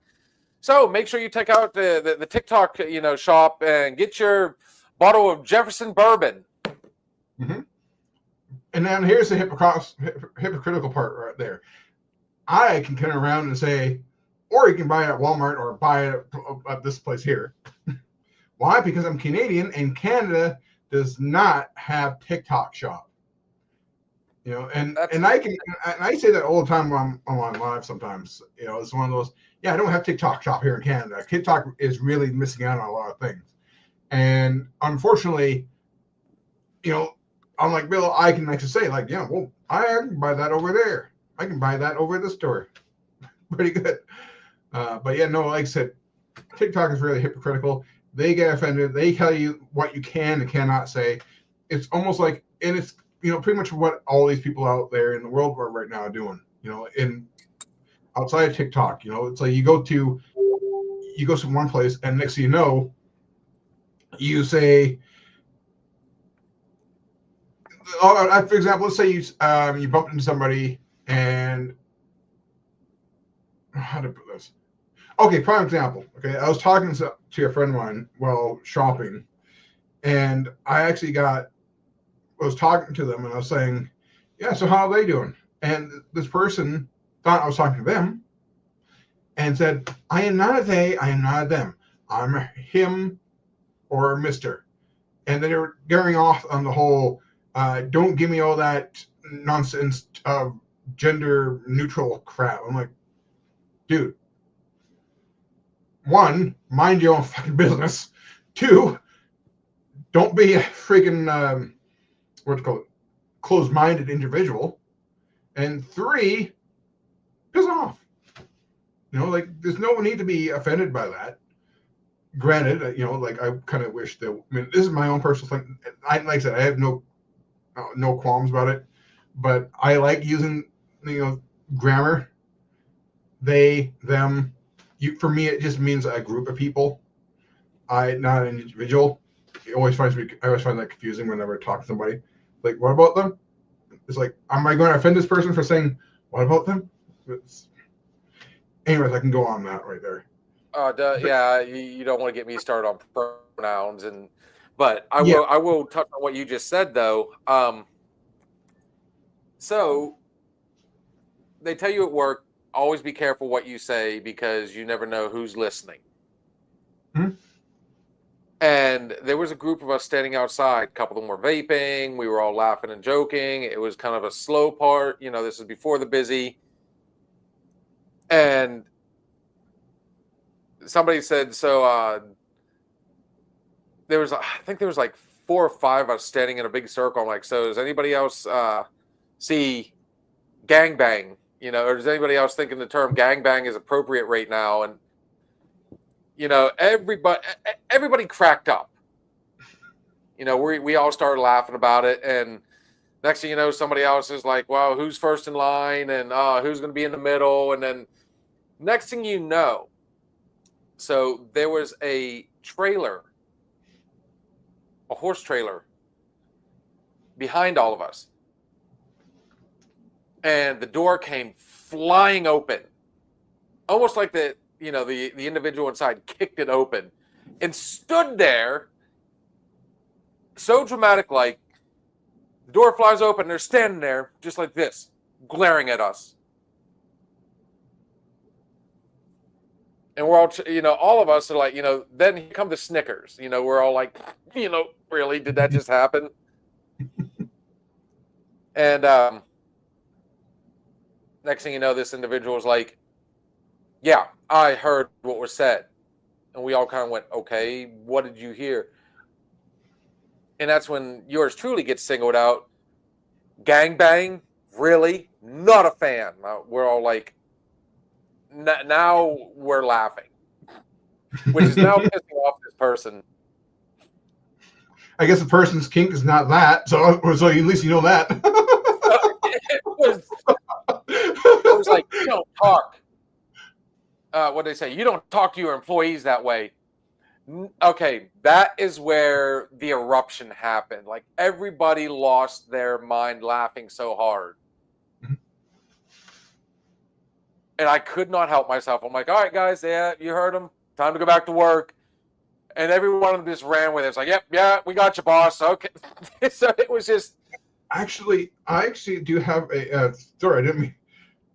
[SPEAKER 3] So make sure you check out the TikTok, shop and get your bottle of Jefferson bourbon.
[SPEAKER 4] Mm-hmm. And then here's the hypocritical part right there. I can turn around and say, or you can buy it at Walmart or buy it at this place here. Why? Because I'm Canadian and Canada does not have TikTok shop. And I say that all the time when I'm on live sometimes. It's one of those, I don't have TikTok shop here in Canada. TikTok is really missing out on a lot of things. And unfortunately, I'm like, Bill, I can actually say, like, well, I can buy that over there. I can buy that over at the store. Pretty good. But yeah, no, like I said, TikTok is really hypocritical. They get offended. They tell you what you can and cannot say. It's almost like, and it's, pretty much what all these people out there in the world right now are doing, in outside of TikTok. It's like you go to one place and next thing you know, you say, for example, let's say you bump into somebody and how to put this. Okay, prime example. Okay, I was talking to a friend of mine while shopping, and I actually was talking to them, and I was saying, yeah, so how are they doing? And this person thought I was talking to them and said, I am not a they, I am not a them. I'm a him or a mister. And then they were going off on the whole, don't give me all that nonsense of gender neutral crap. I'm like, dude, one, mind your own fucking business. Two, don't be a freaking closed-minded individual. And three, piss off. There's no need to be offended by that. Granted, I kind of wish that. I mean, this is my own personal thing. Like I said, I have no qualms about it, but I like using grammar. They, them. For me, it just means a group of people. Not an individual. I always find that confusing whenever I talk to somebody. Like, what about them? It's like, am I going to offend this person for saying, what about them? Anyways, I can go on that right there.
[SPEAKER 3] Yeah, you don't want to get me started on pronouns, but I will touch on what you just said though. So they tell you at work, always be careful what you say because you never know who's listening.
[SPEAKER 4] Hmm?
[SPEAKER 3] And there was a group of us standing outside. A couple of them were vaping. We were all laughing and joking. It was kind of a slow part. This is before the busy. And somebody said, I think there was like 4 or 5 of us standing in a big circle. I'm like, so does anybody else see gangbang? Or does anybody else thinking the term gangbang is appropriate right now? And everybody cracked up. We all started laughing about it, and next thing you know, somebody else is like, "Well, who's first in line?" and who's going to be in the middle, and then next thing you know, so there was a horse trailer behind all of us, and the door came flying open, almost like the individual inside kicked it open and stood there so dramatic, like the door flies open, they're standing there just like this, glaring at us. And we're all, all of us are like, then here come the snickers. We're all like, really, did that just happen? And next thing you know, this individual was like, yeah, I heard what was said. And we all kind of went, okay, what did you hear? And that's when yours truly gets singled out. Gangbang? Really? Not a fan. We're all like, now we're laughing, which is now pissing off this person.
[SPEAKER 4] I guess the person's kink is not that, so at least you know that.
[SPEAKER 3] It was like, you don't talk. What they say? You don't talk to your employees that way. Okay, that is where the eruption happened. Like everybody lost their mind laughing so hard. And I could not help myself. I'm like, all right, guys, yeah, you heard him. Time to go back to work. And every one of them just ran with it. It's like, yep, yeah, we got you, boss. Okay. So it was just.
[SPEAKER 4] I actually do have a story.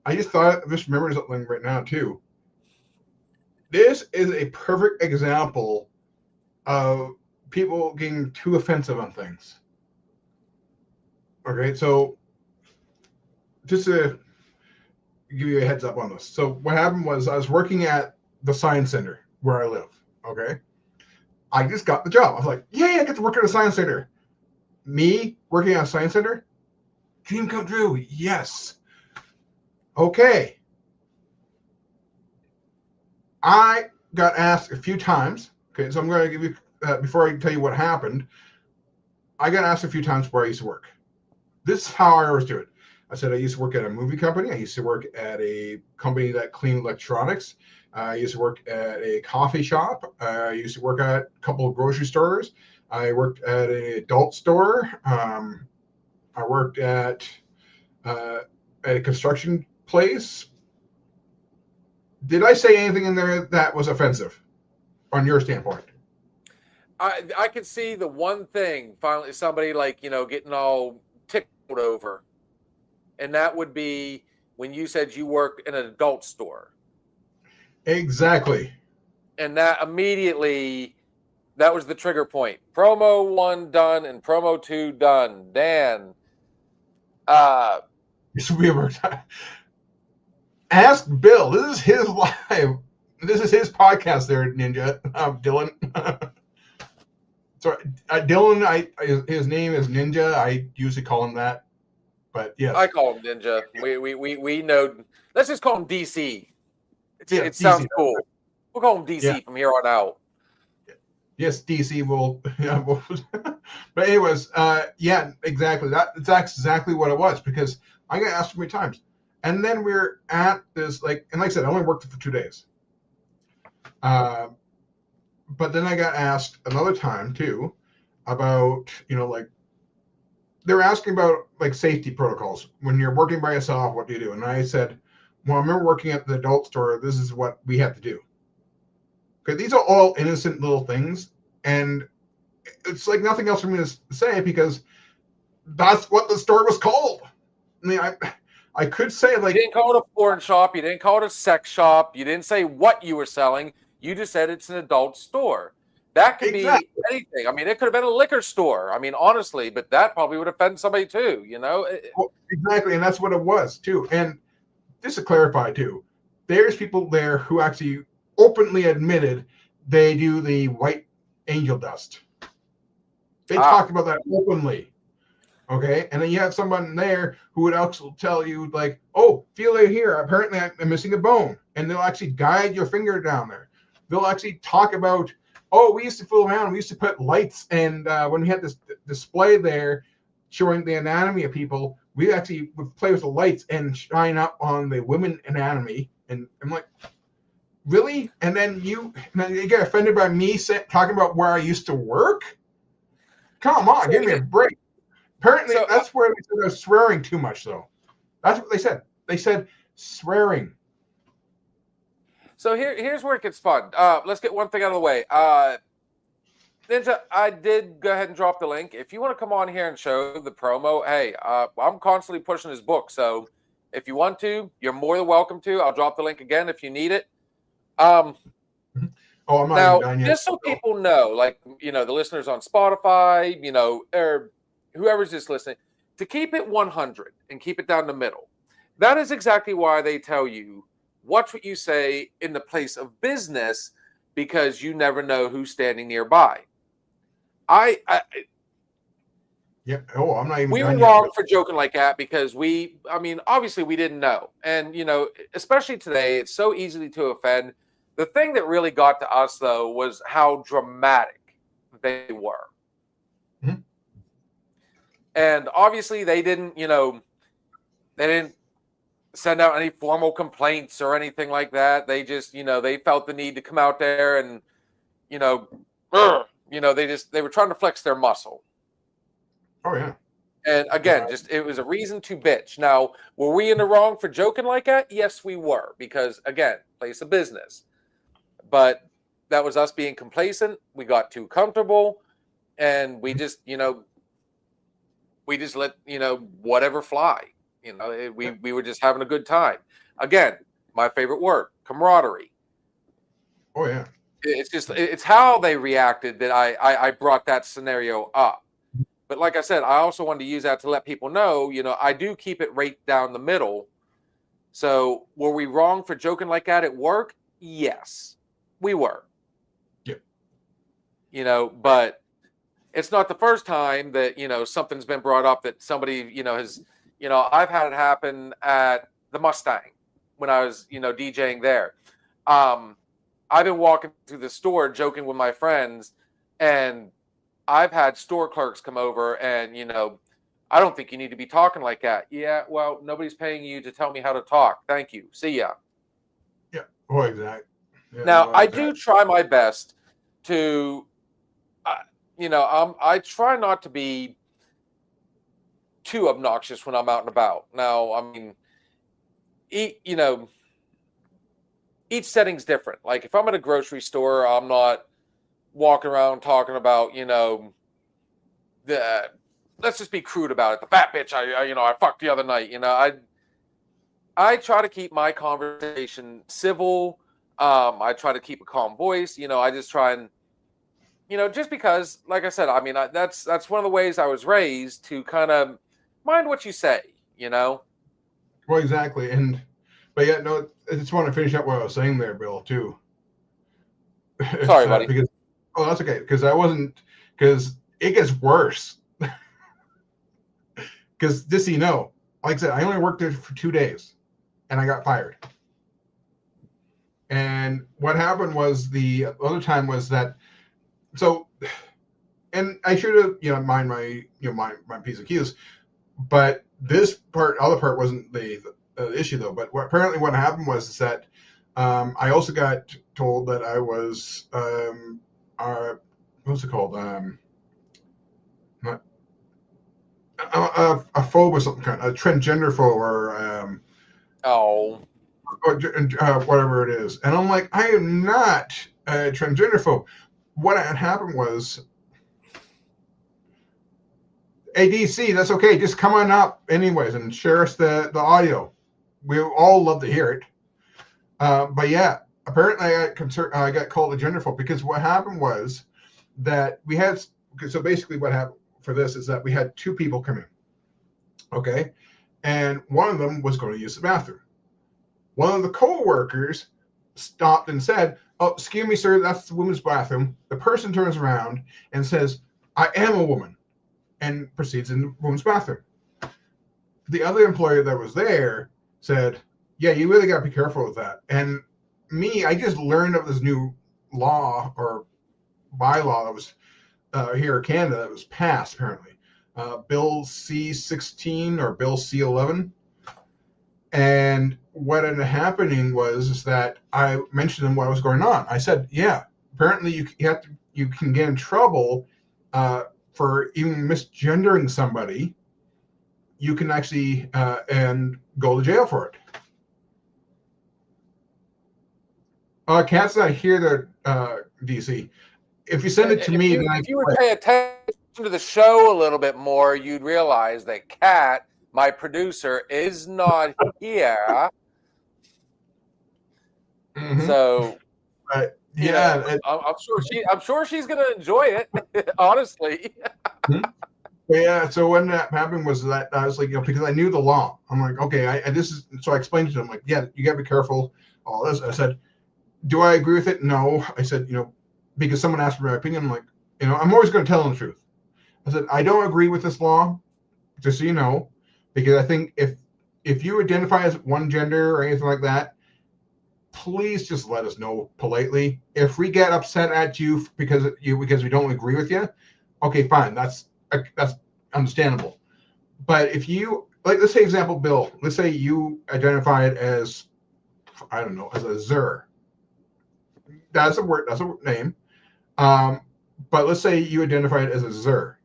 [SPEAKER 4] I just remembered something right now, too. This is a perfect example of people getting too offensive on things. Okay, so just to give you a heads up on this. So what happened was I was working at the Science Center where I live. Okay. I just got the job. I was like, yay, I get to work at a Science Center. Me working at a Science Center? Dream come true. Yes. Okay. I got asked a few times. Okay, so I'm going to give you, before I tell you what happened, I got asked a few times where I used to work. This is how I always do it. I said I used to work at a movie company. I used to work at a company that cleaned electronics. I used to work at a coffee shop. I used to work at a couple of grocery stores. I worked at an adult store. I worked at a construction place. Did I say anything in there that was offensive on your standpoint?
[SPEAKER 3] I could see the one thing, finally, somebody like, getting all tickled over. And that would be when you said you work in an adult store.
[SPEAKER 4] Exactly.
[SPEAKER 3] And that immediately, that was the trigger point. Promo 1 done and promo 2 done. Dan.
[SPEAKER 4] Ask Bill. This is his live. This is his podcast there, Ninja. Dylan. Sorry, Dylan, his name is Ninja. I usually call him that. But yes.
[SPEAKER 3] I call him Ninja. We know. Let's just call him DC. It sounds cool. We'll call him DC from here on out.
[SPEAKER 4] Yes, DC will. But anyways, yeah, exactly. That's exactly what it was, because I got asked so many times. And then we're at this, and like I said, I only worked for 2 days. But then I got asked another time too about, they were asking about safety protocols. When you're working by yourself, what do you do? And I said, well, I remember working at the adult store. This is what we have to do. Okay, these are all innocent little things. And it's like nothing else for me to say, because that's what the store was called. I mean, I could say
[SPEAKER 3] you didn't call it a porn shop. You didn't call it a sex shop. You didn't say what you were selling. You just said it's an adult store. That could be anything. I mean, it could have been a liquor store. I mean, honestly, but that probably would offend somebody too,
[SPEAKER 4] Well, exactly, and that's what it was too. And just to clarify too, there's people there who actually openly admitted they do the white angel dust. They talked about that openly. Okay, and then you have someone there who would also tell you oh, feel it here. Apparently, I'm missing a bone, and they'll actually guide your finger down there. They'll actually talk about, oh, we used to fool around. We used to put lights, and when we had this display there showing the anatomy of people, we actually would play with the lights and shine up on the women anatomy. And I'm like, really? And then you get offended by me talking about where I used to work? Come on, give me a break. Apparently, that's where they said I was swearing too much, though. That's what they said. They said swearing.
[SPEAKER 3] So here's where it gets fun. Let's get one thing out of the way. Ninja, I did go ahead and drop the link. If you want to come on here and show the promo, hey, I'm constantly pushing his book. So if you want to, you're more than welcome to. I'll drop the link again if you need it.
[SPEAKER 4] Oh, I'm not
[SPEAKER 3] Now,
[SPEAKER 4] even done yet.
[SPEAKER 3] just so people know, like, the listeners on Spotify, or whoever's just listening, to keep it 100 and keep it down the middle. That is exactly why they tell you, watch what you say in the place of business, because you never know who's standing nearby.
[SPEAKER 4] Yeah. Oh, I'm not even.
[SPEAKER 3] We were
[SPEAKER 4] done yet.
[SPEAKER 3] wrong for joking like that because obviously we didn't know. And, especially today, it's so easy to offend. The thing that really got to us, though, was how dramatic they were.
[SPEAKER 4] Mhm.
[SPEAKER 3] And obviously they didn't send out any formal complaints or anything like that. They just, they felt the need to come out there and, they were trying to flex their muscle.
[SPEAKER 4] Oh yeah.
[SPEAKER 3] And again, it was a reason to bitch. Now, were we in the wrong for joking like that? Yes, we were, because again, place of business. But that was us being complacent. We got too comfortable, and we just, let whatever fly. We were just having a good time. Again, my favorite word, camaraderie.
[SPEAKER 4] Oh yeah.
[SPEAKER 3] It's how they reacted that I brought that scenario up. But like I said, I also wanted to use that to let people know, I do keep it right down the middle. So were we wrong for joking like that at work? Yes, we were.
[SPEAKER 4] Yeah.
[SPEAKER 3] But it's not the first time that, something's been brought up that somebody, has, I've had it happen at the Mustang when I was, DJing there. I've been walking through the store joking with my friends, and I've had store clerks come over and, I don't think you need to be talking like that. Yeah, well, nobody's paying you to tell me how to talk. Thank you. See ya.
[SPEAKER 4] Yeah. Oh, exactly. Yeah,
[SPEAKER 3] Now,
[SPEAKER 4] no,
[SPEAKER 3] I
[SPEAKER 4] exactly.
[SPEAKER 3] do try my best to, I try not to be too obnoxious when I'm out and about. Now, each setting's different. Like if I'm at a grocery store, I'm not walking around talking about, let's just be crude about it. The fat bitch I fucked the other night. I try to keep my conversation civil. I try to keep a calm voice. I just try and, just because, like I said, that's one of the ways I was raised, to kind of mind what you say.
[SPEAKER 4] Well, exactly. But yeah, no, I just want to finish up what I was saying there, Bill, too.
[SPEAKER 3] Sorry, buddy.
[SPEAKER 4] That's okay. Because it gets worse. Because just so you know, like I said, I only worked there for 2 days and I got fired. And what happened was the other time was that, and I should have, mind my, my P's and Q's, but this other part wasn't the issue though. But apparently what happened was that I also got told that I was, what's it called? A phobe or something, a transgender phobe, or whatever it is. And I'm like, I am not a transgender phobe. What had happened was, ADC, that's okay. Just come on up anyways and share us the audio. We all love to hear it. But yeah, apparently I got called a gender phobe because what happened was that we had, so basically what happened for this is that we had 2 people come in. Okay. And one of them was going to use the bathroom. One of the co-workers stopped and said, "Oh, excuse me, sir, that's the women's bathroom." The person turns around and says, "I am a woman," and proceeds in the women's bathroom. The other employee that was there said, "Yeah, you really got to be careful with that." And I just learned of this new law or bylaw that was here in Canada that was passed, apparently. Bill C-16 or Bill C-11. And what ended up happening was that I mentioned to them what was going on. I said, yeah, apparently you can get in trouble for even misgendering somebody. You can actually and go to jail for it. Cat's not here there, DC. if you send it to me, then
[SPEAKER 3] if you would pay attention to the show a little bit more, you'd realize that Kat, my producer, is not here.
[SPEAKER 4] Mhm.
[SPEAKER 3] So
[SPEAKER 4] But
[SPEAKER 3] you
[SPEAKER 4] yeah,
[SPEAKER 3] know, I'm sure she's gonna enjoy it. Honestly.
[SPEAKER 4] yeah. So what ended up happening was that I was like, because I knew the law. I'm like, okay, so I explained it to them, like, yeah, you gotta be careful. All this. I said, do I agree with it? No. I said, because someone asked for my opinion, I'm like, I'm always going to tell them the truth. I said, I don't agree with this law, just so you know, because I think if you identify as one gender or anything like that, please just let us know politely. If we get upset at you because we don't agree with you, okay, fine, that's understandable. But if you, like, let's say example, Bill, let's say you identified as, I don't know, as a Zer. That's a word. That's a name. But let's say you identified as a Zer,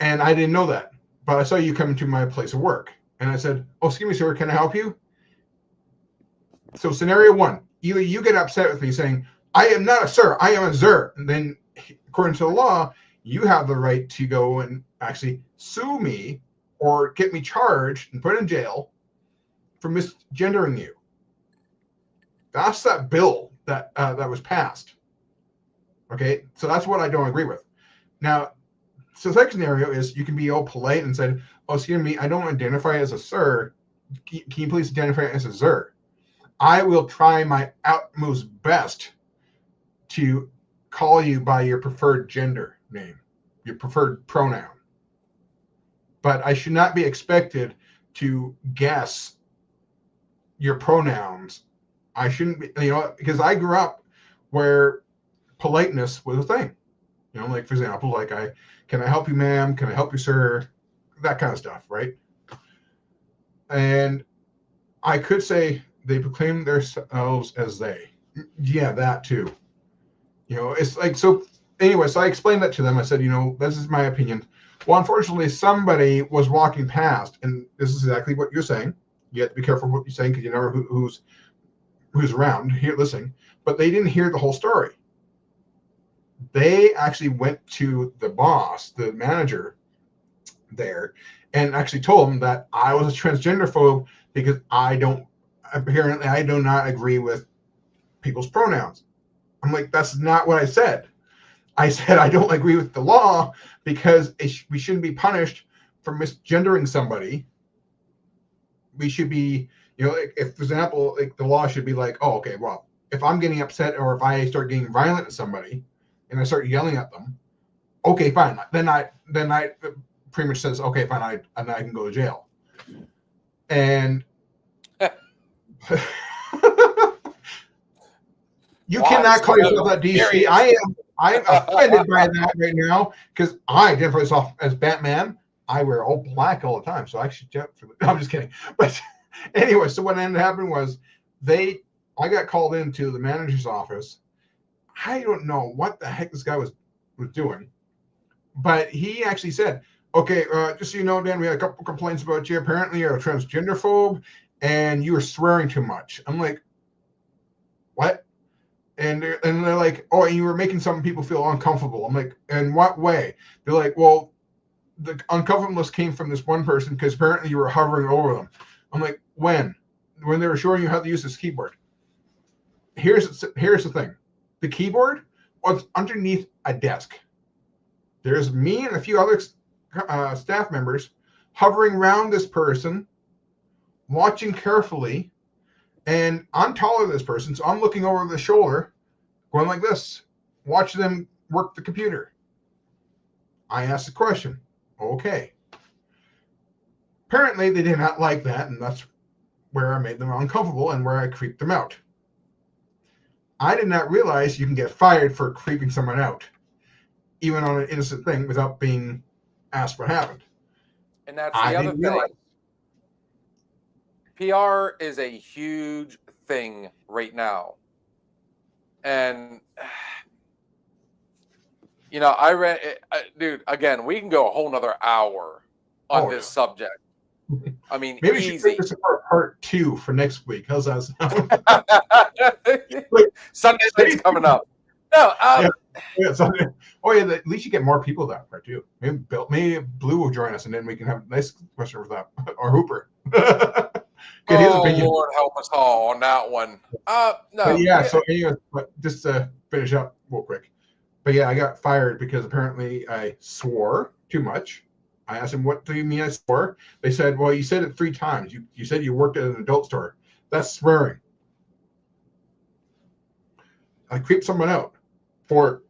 [SPEAKER 4] and I didn't know that. But I saw you come to my place of work, and I said, "Oh, excuse me, sir, can I help you?" So scenario one: either you get upset with me saying, "I am not a Sir, I am a Zer," and then, according to the law, you have the right to go and actually sue me or get me charged and put in jail for misgendering you. That's that bill that was passed. Okay, so that's what I don't agree with. Now, so the second scenario is you can be all polite and say, "Oh, excuse me, I don't identify as a Sir. Can you please identify as a Zer?" I will try my utmost best to call you by your preferred gender name, your preferred pronoun. But I should not be expected to guess your pronouns. I shouldn't be, because I grew up where politeness was a thing. Like, for example, like, can I help you, ma'am? Can I help you, sir? That kind of stuff, right? And I could say they proclaim themselves as they. Yeah, that too. It's like, so anyway, so I explained that to them. I said, this is my opinion. Well, unfortunately, somebody was walking past, and this is exactly what you're saying. You have to be careful what you're saying because you never know who's around here listening. But they didn't hear the whole story. They actually went to the boss, the manager there, and actually told him that I was a transgender phobe because I do not agree with people's pronouns. I'm like, that's not what I said. I said I don't agree with the law because we shouldn't be punished for misgendering somebody. We should be, if, for example, like, the law should be like, oh, okay, well, if I'm getting upset or if I start getting violent at somebody and I start yelling at them, okay, fine. Then I pretty much says, okay, fine, I can go to jail. And you cannot call yourself that, DC. I'm offended by that right now because I identify myself as Batman. I wear all black all the time, so I should jump for I'm just kidding. But anyway, so what ended up happening was I got called into the manager's office. I don't know what the heck this guy was doing, but he actually said, okay, just so you know, Dan, we had a couple complaints about you. Apparently you're a transgender phobe and you were swearing too much. I'm like, what? And they're like, oh, and you were making some people feel uncomfortable. I'm like, in what way? They're like, well, the uncomfortableness came from this one person because apparently you were hovering over them. I'm like, when they were showing you how to use this keyboard. Here's the thing. The keyboard was underneath a desk. There's me and a few other staff members hovering around this person, watching carefully. And I'm taller than this person, so I'm looking over the shoulder, going like this, watch them work the computer. I asked the question. Okay. Apparently, they did not like that, and that's where I made them uncomfortable and where I creeped them out. I did not realize you can get fired for creeping someone out, even on an innocent thing, without being asked what happened.
[SPEAKER 3] And that's the other thing. PR is a huge thing right now. And, I read, dude, again, we can go a whole nother hour on this subject. I mean,
[SPEAKER 4] maybe we should take this for a part 2 for next week. How's that sound?
[SPEAKER 3] Sunday night's coming up. No,
[SPEAKER 4] Yeah, so, oh yeah, at least you get more people that part too. Maybe Blue will join us, and then we can have a nice question with that, or Hooper. Get his
[SPEAKER 3] oh
[SPEAKER 4] opinion.
[SPEAKER 3] Lord, help us all on that one.
[SPEAKER 4] But
[SPEAKER 3] No,
[SPEAKER 4] yeah, so anyway, but just to finish up real quick. But yeah, I got fired because apparently I swore too much. I asked them, "What do you mean I swore?" They said, "Well, you said it 3 times. You said you worked at an adult store. That's swearing." I creeped someone out for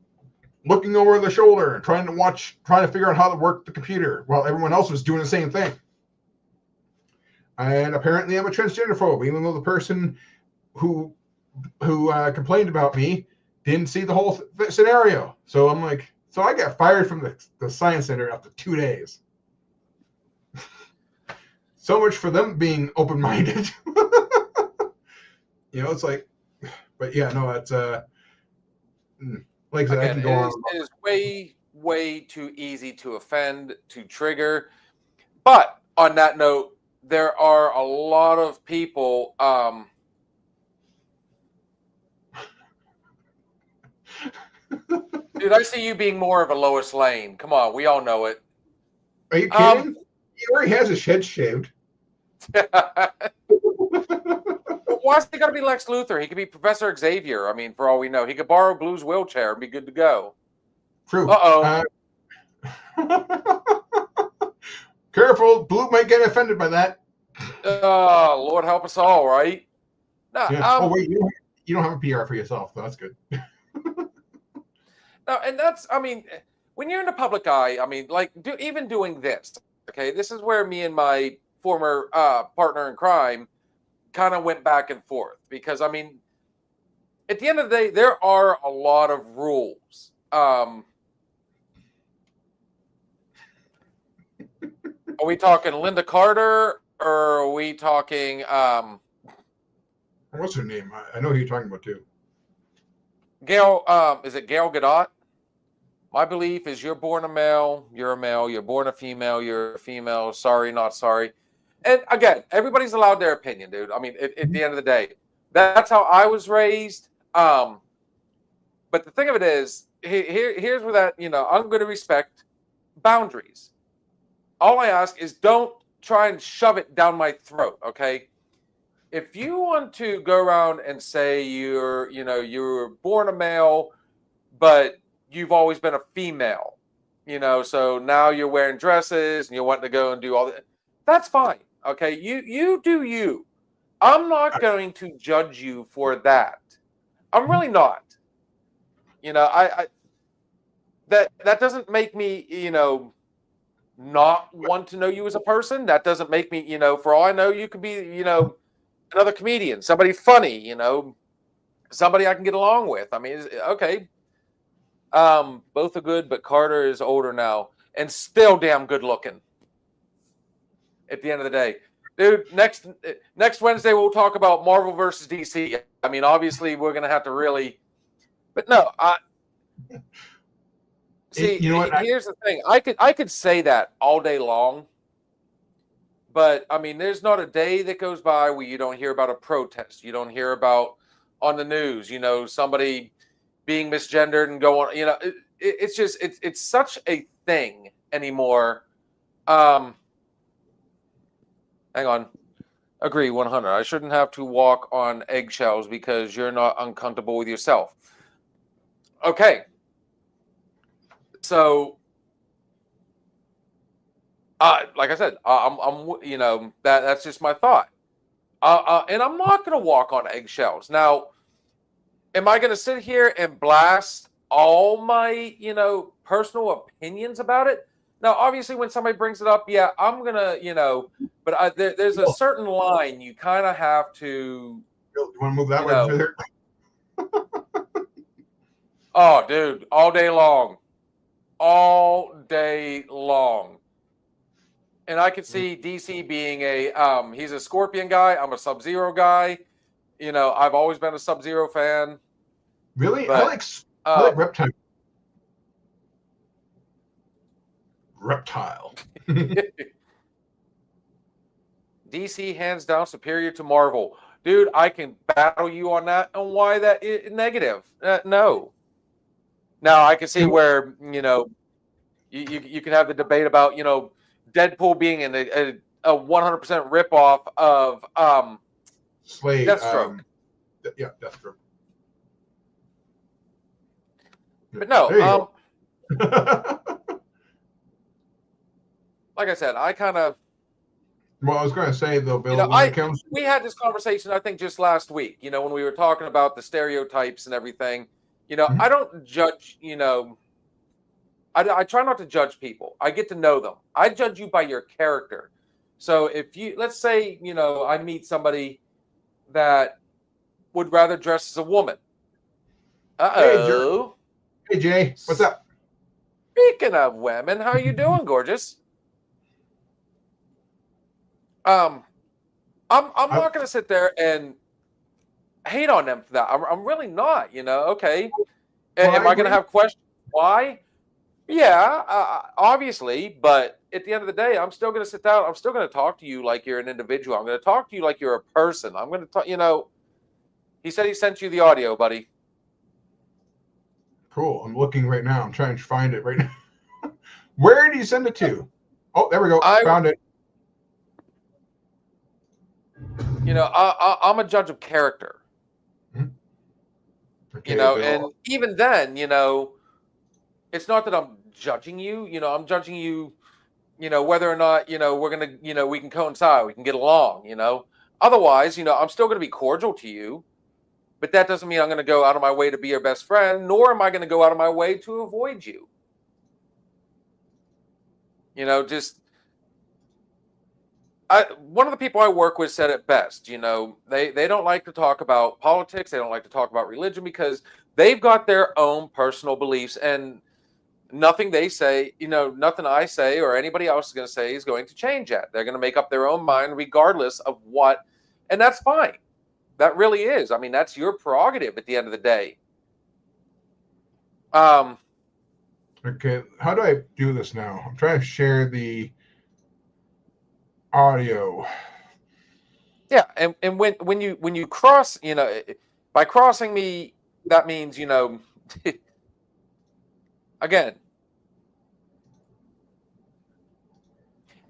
[SPEAKER 4] looking over the shoulder and trying to figure out how to work the computer while everyone else was doing the same thing. And apparently, I'm a transgender phobe, even though the person who complained about me didn't see the whole scenario. So I'm like, so I got fired from the science center after 2 days. So much for them being open-minded. It's like, but yeah, no, that's like I said, I can go on.
[SPEAKER 3] It is way, way too easy to offend, to trigger. But on that note, there are a lot of people. Dude, I see you being more of a Lois Lane. Come on, we all know it.
[SPEAKER 4] Are you kidding? He already has his head shaved.
[SPEAKER 3] Why's he got to be Lex Luthor? He could be Professor Xavier. I mean, for all we know, he could borrow Blue's wheelchair and be good to go.
[SPEAKER 4] True.
[SPEAKER 3] Uh-oh.
[SPEAKER 4] Careful, Blue might get offended by that.
[SPEAKER 3] Oh, Lord help us all, right? No,
[SPEAKER 4] yeah. Oh wait, you don't have a PR for yourself, so that's good.
[SPEAKER 3] No, and that's, I mean, when you're in the public eye, I mean, like even doing this, okay, this is where me and my former partner in crime kind of went back and forth because, I mean, at the end of the day, there are a lot of rules. Are we talking Linda Carter or are we talking
[SPEAKER 4] what's her name? I know who you're talking about too.
[SPEAKER 3] Gail, is it Gail Gadot? My belief is you're born a male, you're a male, you're born a female, you're a female, sorry, not sorry. And again, everybody's allowed their opinion, dude. I mean, at the end of the day, that's how I was raised. But the thing of it is, here's where that, I'm going to respect boundaries. All I ask is don't try and shove it down my throat, okay? If you want to go around and say you're born a male, but you've always been a female, so now you're wearing dresses and you want to go and do all that, that's fine. Okay, you do you. I'm not going to judge you for that. I'm really not. I that doesn't make me, not want to know you as a person. That doesn't make me, for all I know, you could be, another comedian, somebody funny, somebody I can get along with. I mean, okay. Both are good, but Carter is older now and still damn good looking. At the end of the day, dude, next Wednesday we'll talk about Marvel versus DC. I mean, obviously we're gonna have to really, but no, see. Here's the thing: I could say that all day long, but I mean, there's not a day that goes by where you don't hear about a protest. You don't hear about on the news, somebody being misgendered and go on. It's just it's such a thing anymore. Hang on. Agree 100. I shouldn't have to walk on eggshells because you're not uncomfortable with yourself. Okay. So, like I said, I'm that's just my thought. And I'm not going to walk on eggshells. Now, am I going to sit here and blast all my, personal opinions about it? Now, obviously, when somebody brings it up, yeah, I'm going to, but there's a certain line you kind of have to.
[SPEAKER 4] You want to move that way further?
[SPEAKER 3] Oh, dude, all day long. All day long. And I could see DC being he's a Scorpion guy. I'm a Sub-Zero guy. I've always been a Sub-Zero fan.
[SPEAKER 4] Really?
[SPEAKER 3] But,
[SPEAKER 4] I like Reptile. Reptile.
[SPEAKER 3] DC hands down superior to Marvel. Dude, I can battle you on that. And why that is negative? No. Now I can see where you can have the debate about Deadpool being in a 100% ripoff of
[SPEAKER 4] Slade.
[SPEAKER 3] Deathstroke.
[SPEAKER 4] Yeah, Deathstroke.
[SPEAKER 3] But no,
[SPEAKER 4] There you go.
[SPEAKER 3] like I said, I kind of
[SPEAKER 4] Well, I was going to say though, Bill, when it comes,
[SPEAKER 3] we had this conversation I think just last week. When we were talking about the stereotypes and everything.
[SPEAKER 4] Mhm.
[SPEAKER 3] I don't judge. I try not to judge people. I get to know them. I judge you by your character. So if let's say, I meet somebody that would rather dress as a woman. Uh-oh.
[SPEAKER 4] Hey Jay, what's up?
[SPEAKER 3] Speaking of women, how you doing, gorgeous? I'm not going to sit there and hate on them for that. I'm really not, okay.
[SPEAKER 4] Well,
[SPEAKER 3] Am I going to have questions? Why? Yeah, obviously, but at the end of the day, I'm still going to sit down. I'm still going to talk to you like you're an individual. I'm going to talk to you like you're a person. I'm going to talk, he said he sent you the audio, buddy.
[SPEAKER 4] Cool. I'm looking right now. I'm trying to find it right now. Where did you send it to? Oh, there we go. Found it.
[SPEAKER 3] I'm a judge of character.
[SPEAKER 4] Okay,
[SPEAKER 3] And even then, it's not that I'm judging you. I'm judging you, whether or not, we're going to, we can coincide, we can get along, Otherwise, I'm still going to be cordial to you, but that doesn't mean I'm going to go out of my way to be your best friend, nor am I going to go out of my way to avoid you. One of the people I work with said it best. They don't like to talk about politics. They don't like to talk about religion because they've got their own personal beliefs, and nothing they say, nothing I say or anybody else is going to say is going to change that. They're going to make up their own mind regardless of what, and that's fine. That really is. I mean, that's your prerogative at the end of the day.
[SPEAKER 4] Okay, how do I do this now? I'm trying to share the audio.
[SPEAKER 3] Yeah, and when you cross, by crossing me, that means again,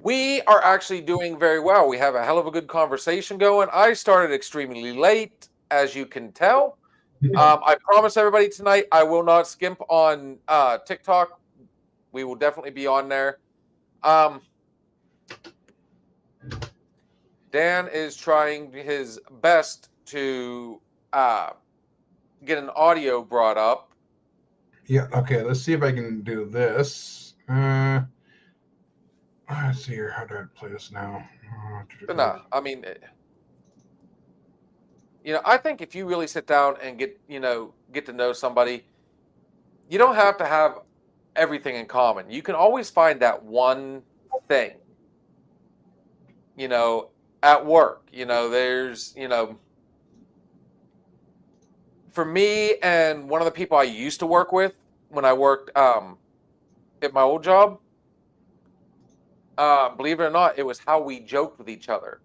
[SPEAKER 3] we are actually doing very well. We have a hell of a good conversation going. I started extremely late, as you can tell. I promise everybody tonight I will not skimp on TikTok. We will definitely be on there. Dan is trying his best to get an audio brought up.
[SPEAKER 4] Yeah, okay, let's see if I can do this. Let's see here. How do I play this now?
[SPEAKER 3] But no, I mean, I think if you really sit down and get to know somebody, you don't have to have everything in common. You can always find that one thing. At work, there's, for me and one of the people I used to work with when I worked at my old job, believe it or not, it was how we joked with each other.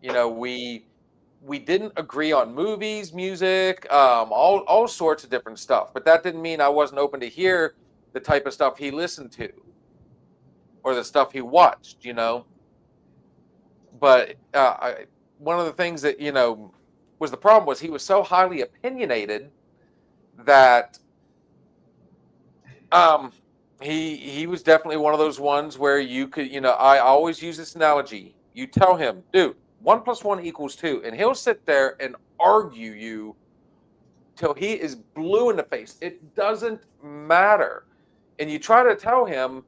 [SPEAKER 3] We didn't agree on movies, music, all sorts of different stuff. But that didn't mean I wasn't open to hear the type of stuff he listened to or the stuff he watched, But one of the things that, was the problem was he was so highly opinionated that he was definitely one of those ones where you could, I always use this analogy. You tell him, dude, 1 + 1 = 2, and he'll sit there and argue you till he is blue in the face. It doesn't matter. And you try to tell him,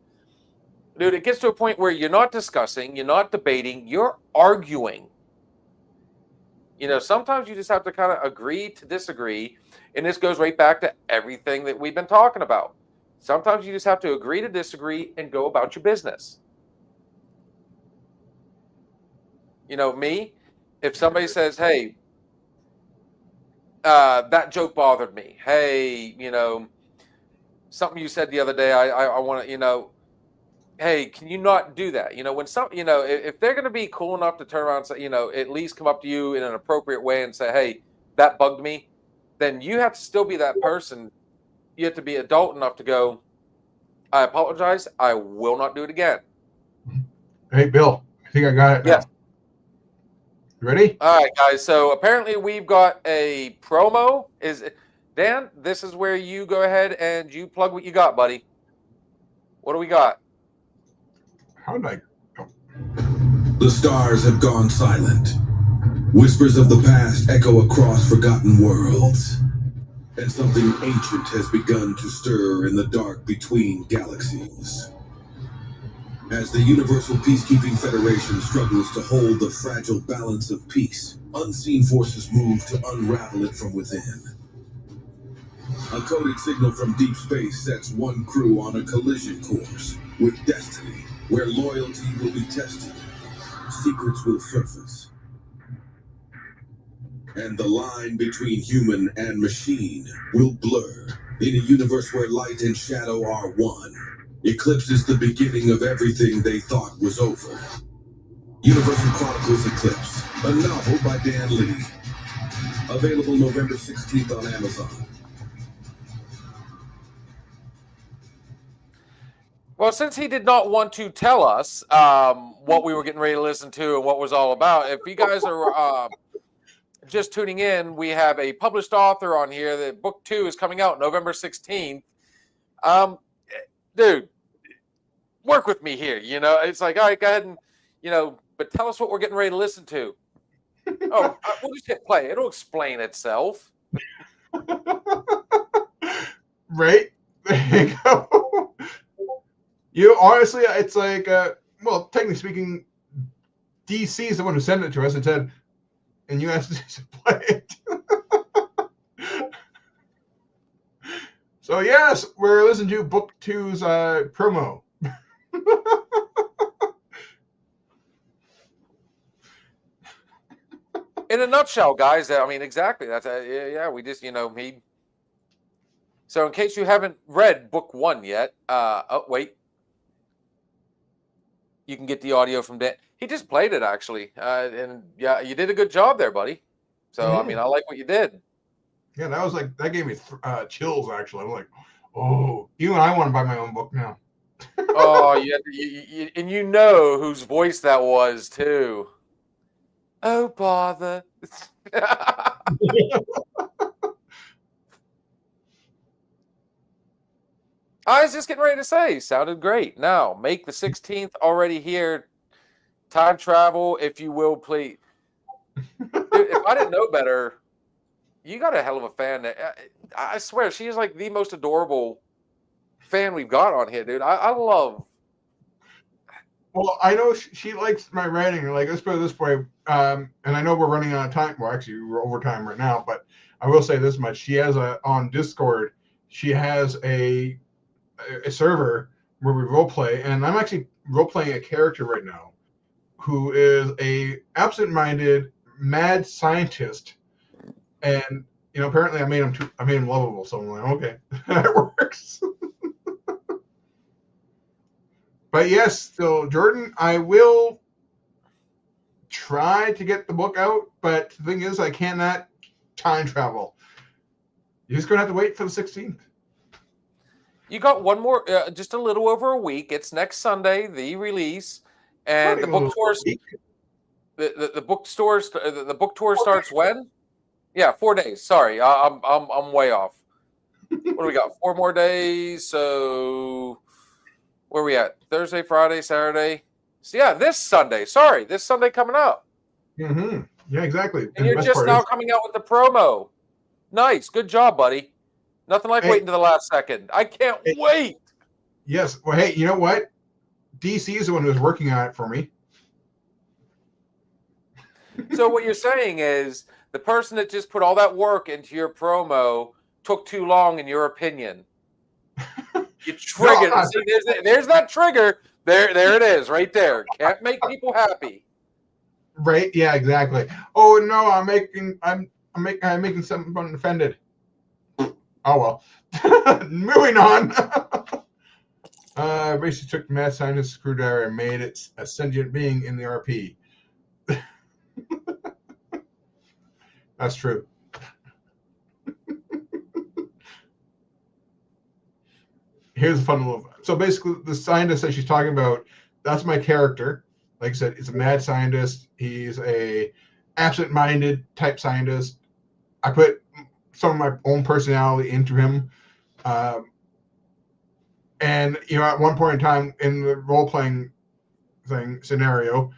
[SPEAKER 3] dude, it gets to a point where you're not discussing, you're not debating, you're arguing. Sometimes you just have to kind of agree to disagree. And this goes right back to everything that we've been talking about. Sometimes you just have to agree to disagree and go about your business. Me, if somebody says, hey, that joke bothered me. Hey, something you said the other day, I want to, hey, can you not do that? When if they're going to be cool enough to turn around and say, at least come up to you in an appropriate way and say, hey, that bugged me, then you have to still be that person you have to be adult enough to go, I apologize. I will not do it again.
[SPEAKER 4] Hey, Bill, I think I got it now.
[SPEAKER 3] Yes.
[SPEAKER 4] You ready?
[SPEAKER 3] All right, guys. So apparently we've got a promo. Dan, this is where you go ahead and you plug what you got, buddy. What do we got?
[SPEAKER 4] How did I? Oh.
[SPEAKER 5] The stars have gone silent. Whispers of the past echo across forgotten worlds. And something ancient has begun to stir in the dark between galaxies. As the Universal Peacekeeping Federation struggles to hold the fragile balance of peace, unseen forces move to unravel it from within. A coded signal from deep space sets one crew on a collision course with destiny, where loyalty will be tested, secrets will surface, and the line between human and machine will blur. In a universe where light and shadow are one, Eclipse is the beginning of everything they thought was over. Universal Chronicles Eclipse, a novel by Dan Lee. Available November 16th on Amazon.
[SPEAKER 3] Well, since he did not want to tell us what we were getting ready to listen to and what was all about, if you guys are just tuning in, we have a published author on here. That book 2 is coming out November 16th. Dude, work with me here. You know, it's like, all right, go ahead and, you know, but tell us what we're getting ready to listen to. Oh, we'll just hit play. It'll explain itself.
[SPEAKER 4] Right? There you go. You honestly, it's like, well, technically speaking, DC is the one who sent it to us and said, and you asked us to play it. So yes, we're listening to Book 2's promo.
[SPEAKER 3] In a nutshell, guys, I mean, exactly. That's yeah. We just, you know, he. So, in case you haven't read book 1 yet, oh wait, you can get the audio from Dan. He just played it actually, and yeah, you did a good job there, buddy. So, I mean, I like what you did.
[SPEAKER 4] Yeah, that was like, that gave me chills actually. I'm like, oh, even I want to buy my own book now.
[SPEAKER 3] Oh, you, and you know whose voice that was too. Oh, bother. I was just getting ready to say, sounded great. Now, make the 16th already here. Time travel, if you will, please. Dude, if I didn't know better, you got a hell of a fan. I swear, she is like the most adorable fan we've got on here, dude. I love.
[SPEAKER 4] Well, I know she likes my writing. Like, let's put it this way. And I know we're running out of time. Well, actually, we're over time right now. But I will say this much: she has on Discord. She has a server where we role play, and I'm actually role playing a character right now who is a absent-minded mad scientist. And you know, apparently, I made him lovable. So I'm like, okay, that works. But yes, so Jordan, I will try to get the book out, but the thing is, I cannot time travel. You're just going to have to wait for the 16th.
[SPEAKER 3] You got one more, just a little over a week. It's next Sunday, the release, and the book tour. The bookstores. The book tour starts when? Yeah, 4 days. Sorry, I'm way off. What do we got? 4 more days. So where are we at? Thursday, Friday, Saturday. So yeah, this Sunday. Sorry, this Sunday coming up.
[SPEAKER 4] Mm-hmm. Yeah, exactly.
[SPEAKER 3] And you're just now coming out with the promo. Nice, good job, buddy. Nothing like waiting to the last second. I can't wait.
[SPEAKER 4] Yes. Well, hey, you know what? DC is the one who's working on it for me.
[SPEAKER 3] So what you're saying is the person that just put all that work into your promo took too long, in your opinion. You triggered.
[SPEAKER 4] No,
[SPEAKER 3] See, there's that trigger. There it is, right there. Can't make people happy.
[SPEAKER 4] Right? Yeah, exactly. Oh no, I'm making someone offended. Oh well. Moving on. Basically took the mad scientist screwdriver and made it a sentient being in the RP. That's true. here's a fun little. So basically, the scientist that she's talking about, that's my character. Like I said, it's a mad scientist. He's a absent-minded type scientist. I put some of my own personality into him. And, at one point in time in the role-playing scenario,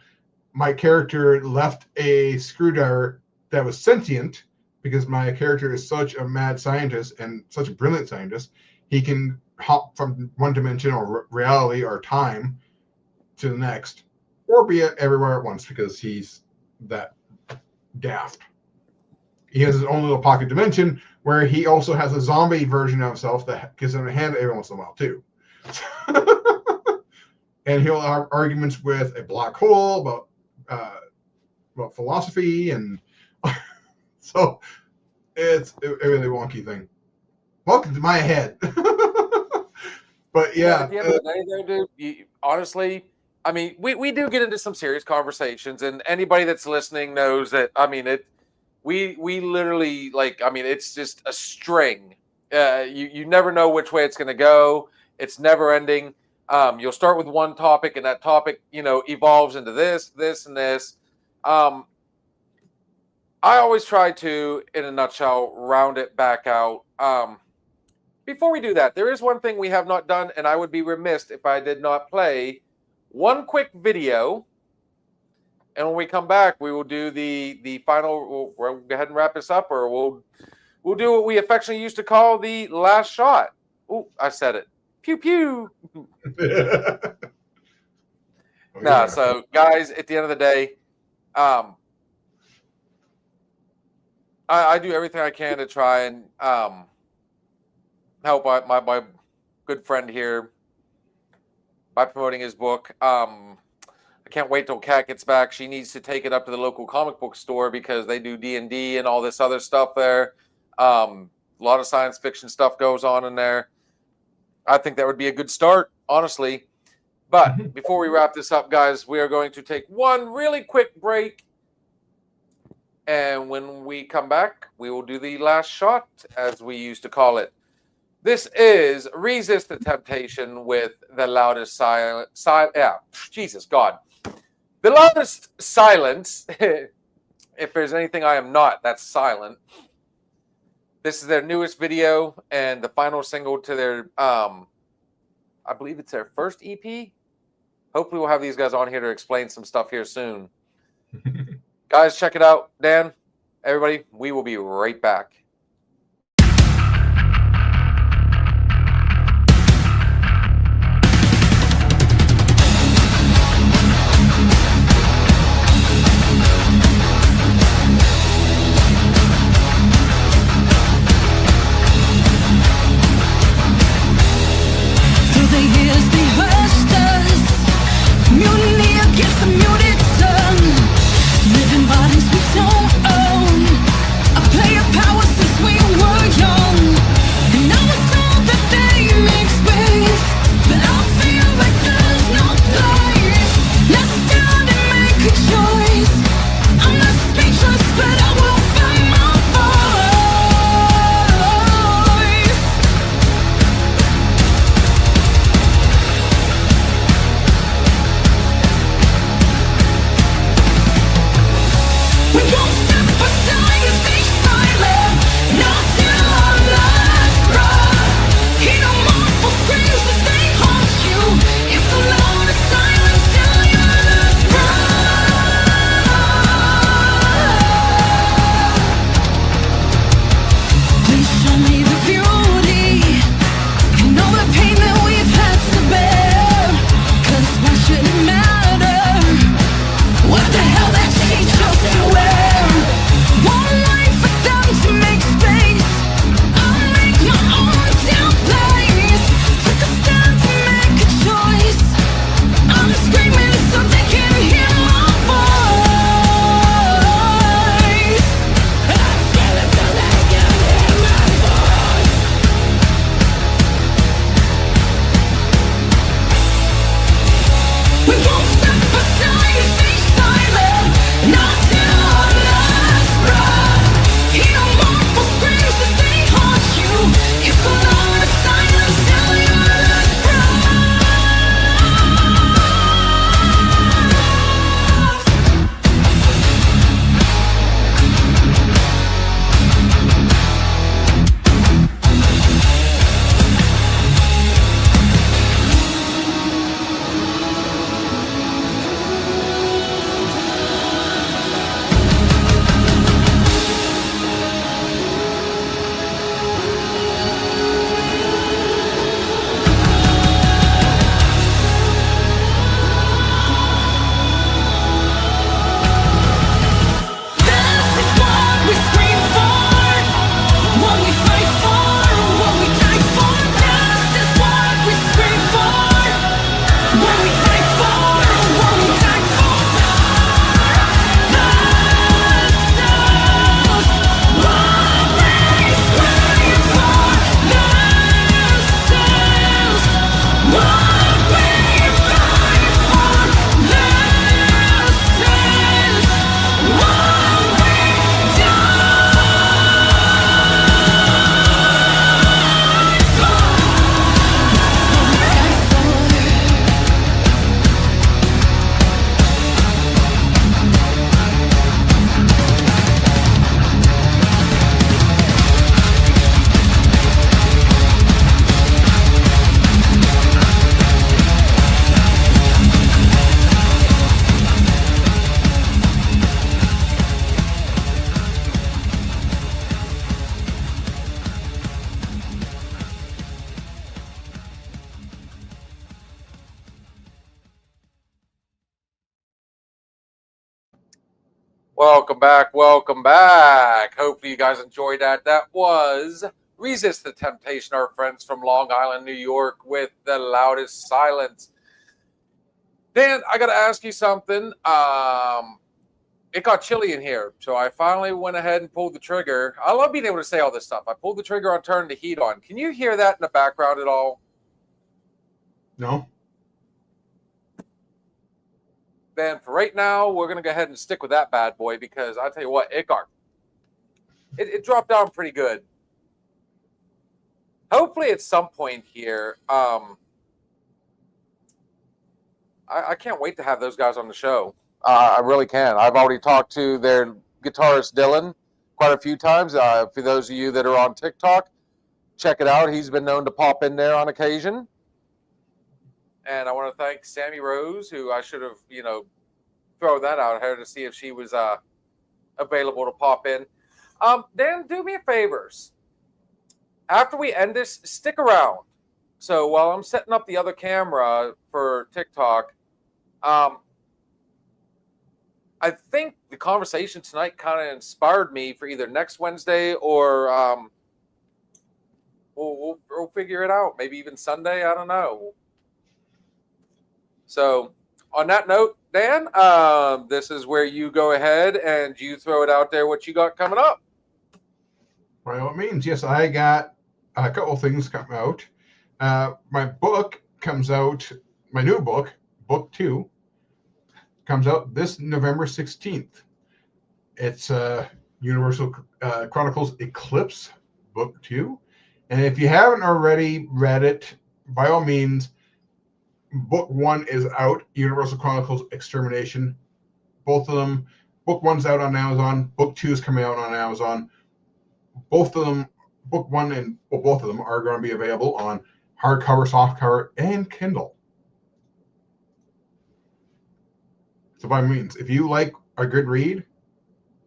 [SPEAKER 4] my character left a screwdriver that was sentient because my character is such a mad scientist and such a brilliant scientist. He can hop from one dimension or reality or time to the next, or be everywhere at once because he's that daft. He has his own little pocket dimension where he also has a zombie version of himself that gives him a hand every once in a while too. And he'll have arguments with a black hole about philosophy, and so it's a really wonky thing. Welcome to my head. But yeah,
[SPEAKER 3] at the end of the day, though, dude, honestly, I mean, we do get into some serious conversations, and anybody that's listening knows that. I mean, we literally, like, I mean, it's just a string. You never know which way it's going to go. It's never ending. You'll start with one topic, and that topic, evolves into this, and this. I always try to, in a nutshell, round it back out. Before we do that, there is one thing we have not done, and I would be remiss if I did not play one quick video. And when we come back, we will do the final. We'll go ahead and wrap this up, or we'll do what we affectionately used to call the last shot. Oh, I said it. Pew pew. So guys, at the end of the day, I do everything I can to try and help my good friend here by promoting his book. I can't wait till Kat gets back. She needs to take it up to the local comic book store because they do D&D and all this other stuff there. A lot of science fiction stuff goes on in there. I think that would be a good start, honestly. But before we wrap this up, guys, we are going to take one really quick break. And when we come back, we will do the last shot, as we used to call it. This is Resist the Temptation with the loudest silence. Jesus God. The loudest silence. If there's anything I am not, that's silent. This is their newest video and the final single to their, I believe it's their first EP. Hopefully we'll have these guys on here to explain some stuff here soon. Guys, check it out. Dan, everybody, we will be right back.
[SPEAKER 6] Living bodies we don't own. A player power.
[SPEAKER 3] Welcome back. Welcome back. Hopefully you guys enjoyed that. That was Resist the Temptation, our friends from Long Island, New York, with The Loudest Silence. Dan, I got to ask you something. It got chilly in here, so I finally went ahead and pulled the trigger. I love being able to say all this stuff. I pulled the trigger on turning the heat on. Can you hear that in the background at all?
[SPEAKER 4] No.
[SPEAKER 3] Then for right now, we're going to go ahead and stick with that bad boy because I'll tell you what, it dropped down pretty good. Hopefully at some point here, I can't wait to have those guys on the show. I really can. I've already talked to their guitarist, Dylan, quite a few times. For those of you that are on TikTok, check it out. He's been known to pop in there on occasion. And I want to thank Sammy Rose, who I should have, throw that out here to see if she was available to pop in. Dan, do me a favor. After we end this, stick around. So while I'm setting up the other camera for TikTok, I think the conversation tonight kind of inspired me for either next Wednesday or we'll figure it out. Maybe even Sunday. I don't know. So on that note, Dan, this is where you go ahead and you throw it out there what you got coming up.
[SPEAKER 4] By all means, yes, I got a couple of things come out. My book comes out, my new book, Book 2, comes out this November 16th. It's Universal Chronicles Eclipse, Book 2. And if you haven't already read it, by all means, Book 1 is out, Universal Chronicles Extermination. Both of them, Book 1's out on Amazon, Book 2 is coming out on Amazon. Both of them, Book 1 and both of them are going to be available on hardcover, softcover, and Kindle. So by means, if you like a good read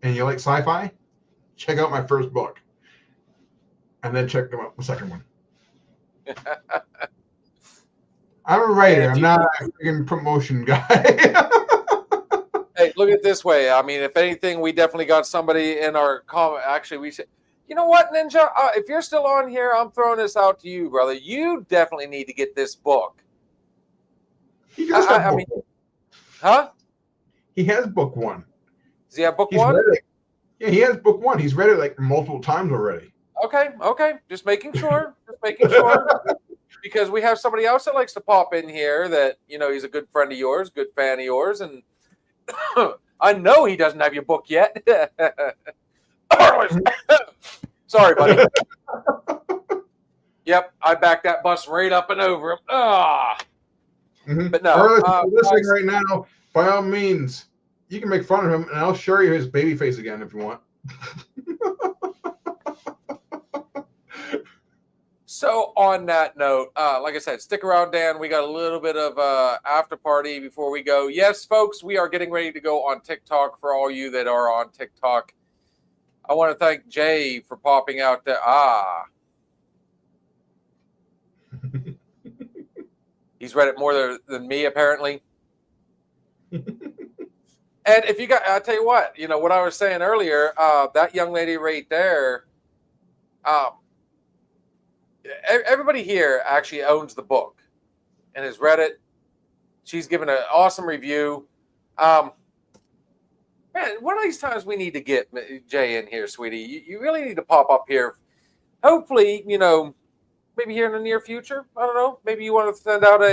[SPEAKER 4] and you like sci-fi, check out my first book. And then check them out the second one. I'm a writer. I'm not a freaking promotion guy.
[SPEAKER 3] Hey, look at it this way. I mean, if anything, we definitely got somebody in our comment. Actually, we said, you know what, Ninja? If you're still on here, I'm throwing this out to you, brother. You definitely need to get this book.
[SPEAKER 4] He does have book one.
[SPEAKER 3] Huh?
[SPEAKER 4] He has Book 1.
[SPEAKER 3] Does he have Book
[SPEAKER 4] He's
[SPEAKER 3] 1?
[SPEAKER 4] read it. Yeah, he has Book 1. He's read it like multiple times already.
[SPEAKER 3] Okay. Just making sure. Because we have somebody else that likes to pop in here that, he's a good friend of yours, good fan of yours, and I know he doesn't have your book yet. Sorry, buddy. Yep, I backed that bus right up and over him. But no.
[SPEAKER 4] Or if you're listening right now, by all means, you can make fun of him, and I'll show you his baby face again if you want.
[SPEAKER 3] So on that note, like I said, stick around, Dan. We got a little bit of after party before we go. Yes, folks, we are getting ready to go on TikTok for all you that are on TikTok. I want to thank Jay for popping out there. He's read it more than me, apparently. And if you got, I'll tell you what, what I was saying earlier, that young lady right there, everybody here actually owns the book and has read it. She's given an awesome review. Man, one of these times we need to get Jay in here, sweetie. You really need to pop up here. Hopefully, maybe here in the near future. I don't know. Maybe you want to send out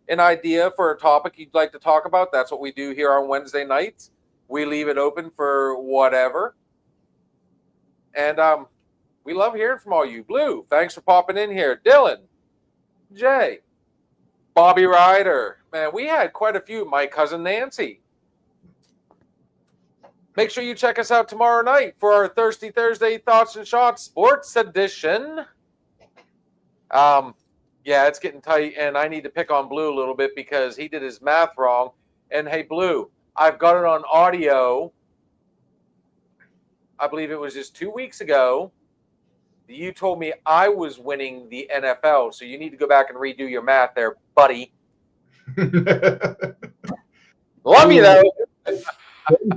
[SPEAKER 3] an idea for a topic you'd like to talk about. That's what we do here on Wednesday nights. We leave it open for whatever. And we love hearing from all you. Blue, thanks for popping in here. Dylan, Jay, Bobby Ryder. Man, we had quite a few. My cousin Nancy. Make sure you check us out tomorrow night for our Thirsty Thursday Thoughts and Shots Sports Edition. Yeah, it's getting tight, and I need to pick on Blue a little bit because he did his math wrong. And hey, Blue, I've got it on audio. I believe it was just 2 weeks ago. You told me I was winning the NFL, so you need to go back and redo your math there, buddy. Love you, though.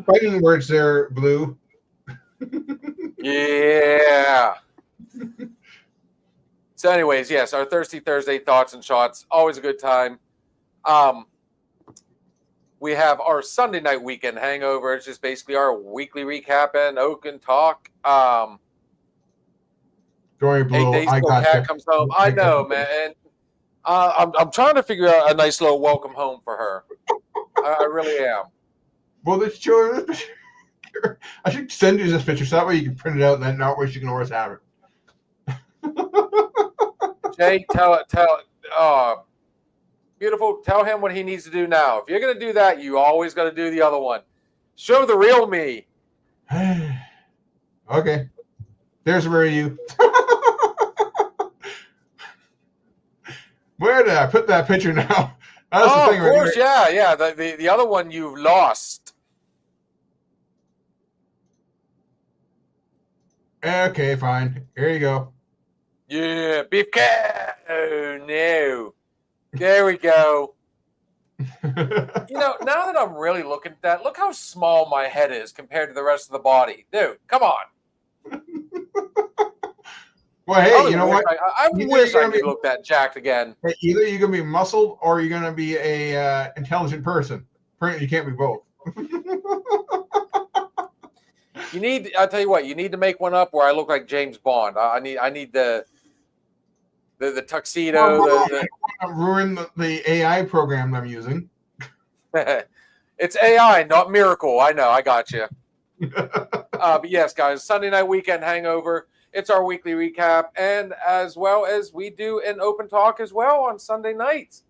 [SPEAKER 4] Fighting words there, Blue.
[SPEAKER 3] Yeah. So, anyways, yes, our Thirsty Thursday thoughts and shots, always a good time. We have our Sunday night weekend hangover. It's just basically our weekly recap and Oaken talk.
[SPEAKER 4] Don't worry, Blue.
[SPEAKER 3] 8 days
[SPEAKER 4] I
[SPEAKER 3] till
[SPEAKER 4] got
[SPEAKER 3] Cat comes home. I know, man. And, I'm trying to figure out a nice little welcome home for her. I really am.
[SPEAKER 4] Well, let's show her this picture. I should send you this picture so that way you can print it out and then that way you can always have it.
[SPEAKER 3] Jay, beautiful. Tell him what he needs to do now. If you're going to do that, you always got to do the other one. Show the real me.
[SPEAKER 4] Okay. There's where you. Where did I put that picture now? That's the thing
[SPEAKER 3] of course,
[SPEAKER 4] right
[SPEAKER 3] yeah. The other one you lost.
[SPEAKER 4] Okay, fine. Here you go.
[SPEAKER 3] Yeah, beef cat. Oh, no. There we go. Now that I'm really looking at that, look how small my head is compared to the rest of the body. Dude, come on.
[SPEAKER 4] Well, hey, you know what?
[SPEAKER 3] I wish I could look that jacked again.
[SPEAKER 4] Hey, either you're going to be muscled or you're going to be a intelligent person. Apparently, you can't be both.
[SPEAKER 3] I'll tell you what, you need to make one up where I look like James Bond. I need the tuxedo.
[SPEAKER 4] I want to ruin the AI program I'm using.
[SPEAKER 3] It's AI, not Miracle. I know. I got you. But yes, guys, Sunday night weekend hangover. It's our weekly recap, and as well as we do an open talk as well on Sunday nights.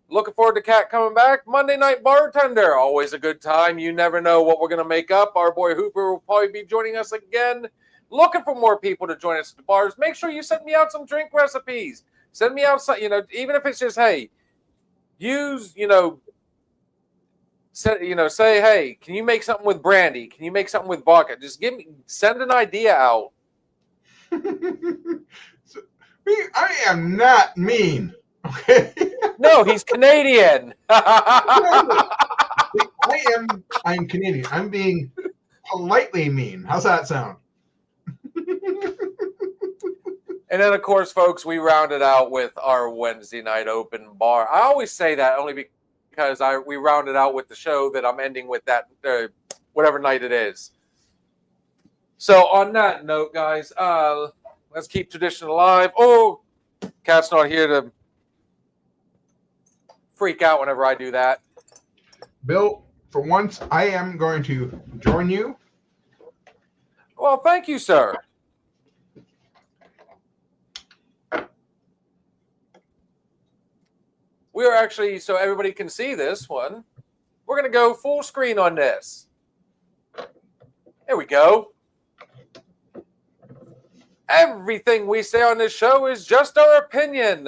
[SPEAKER 3] Looking forward to Kat coming back. Monday Night Bartender, always a good time. You never know what we're going to make up. Our boy Hooper will probably be joining us again. Looking for more people to join us at the bars. Make sure you send me out some drink recipes. Send me out some, even if it's just, hey, say, hey, can you make something with brandy? Can you make something with vodka? Just send an idea out.
[SPEAKER 4] I am not mean. Okay.
[SPEAKER 3] No, he's Canadian.
[SPEAKER 4] I'm Canadian. I'm being politely mean. How's that sound?
[SPEAKER 3] And then, of course, folks, we rounded out with our Wednesday night open bar. I always say that only because we rounded out with the show that I'm ending with that whatever night it is. So on that note, guys, let's keep tradition alive. Oh, Kat's not here to freak out whenever I do that.
[SPEAKER 4] Bill, for once, I am going to join you.
[SPEAKER 3] Well, thank you, sir. We are actually, so everybody can see this one, we're going to go full screen on this. There we go. Everything we say on this show is just our opinion.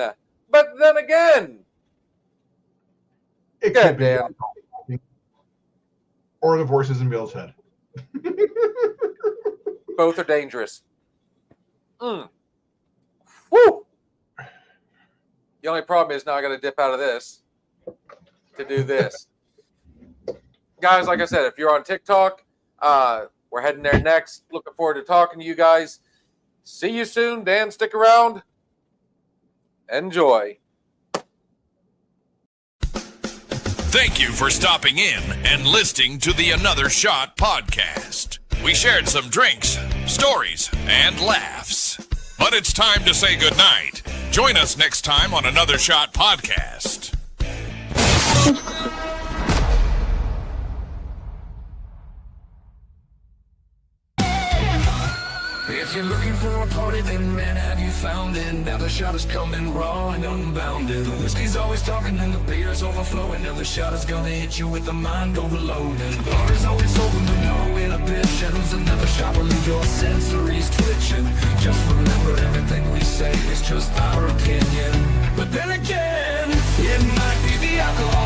[SPEAKER 3] But then again,
[SPEAKER 4] It
[SPEAKER 3] Good,
[SPEAKER 4] could be
[SPEAKER 3] Dan.
[SPEAKER 4] or the voices in Bill's head.
[SPEAKER 3] both are dangerous. Woo! The only problem is now I got to dip out of this to do this. Guys, like I said, if you're on TikTok, we're heading there next. Looking forward to talking to you guys. See you soon. Dan, stick around. Enjoy.
[SPEAKER 2] Thank you for stopping in and listening to the Another Shot podcast. We shared some drinks, stories, and laughs. But it's time to say goodnight. Join us next time on Another Shot podcast.
[SPEAKER 1] If you're looking for a party, then man, have you found it? Now the shot is coming raw and unbounded. The whiskey's always talking and the beer's overflowing. Now the shot is gonna hit you with the mind overloaded. The bar is always open, but no inhibitions. Another shot will leave your sensories twitching. Just remember, everything we say is just our opinion. But then again, it might be the alcohol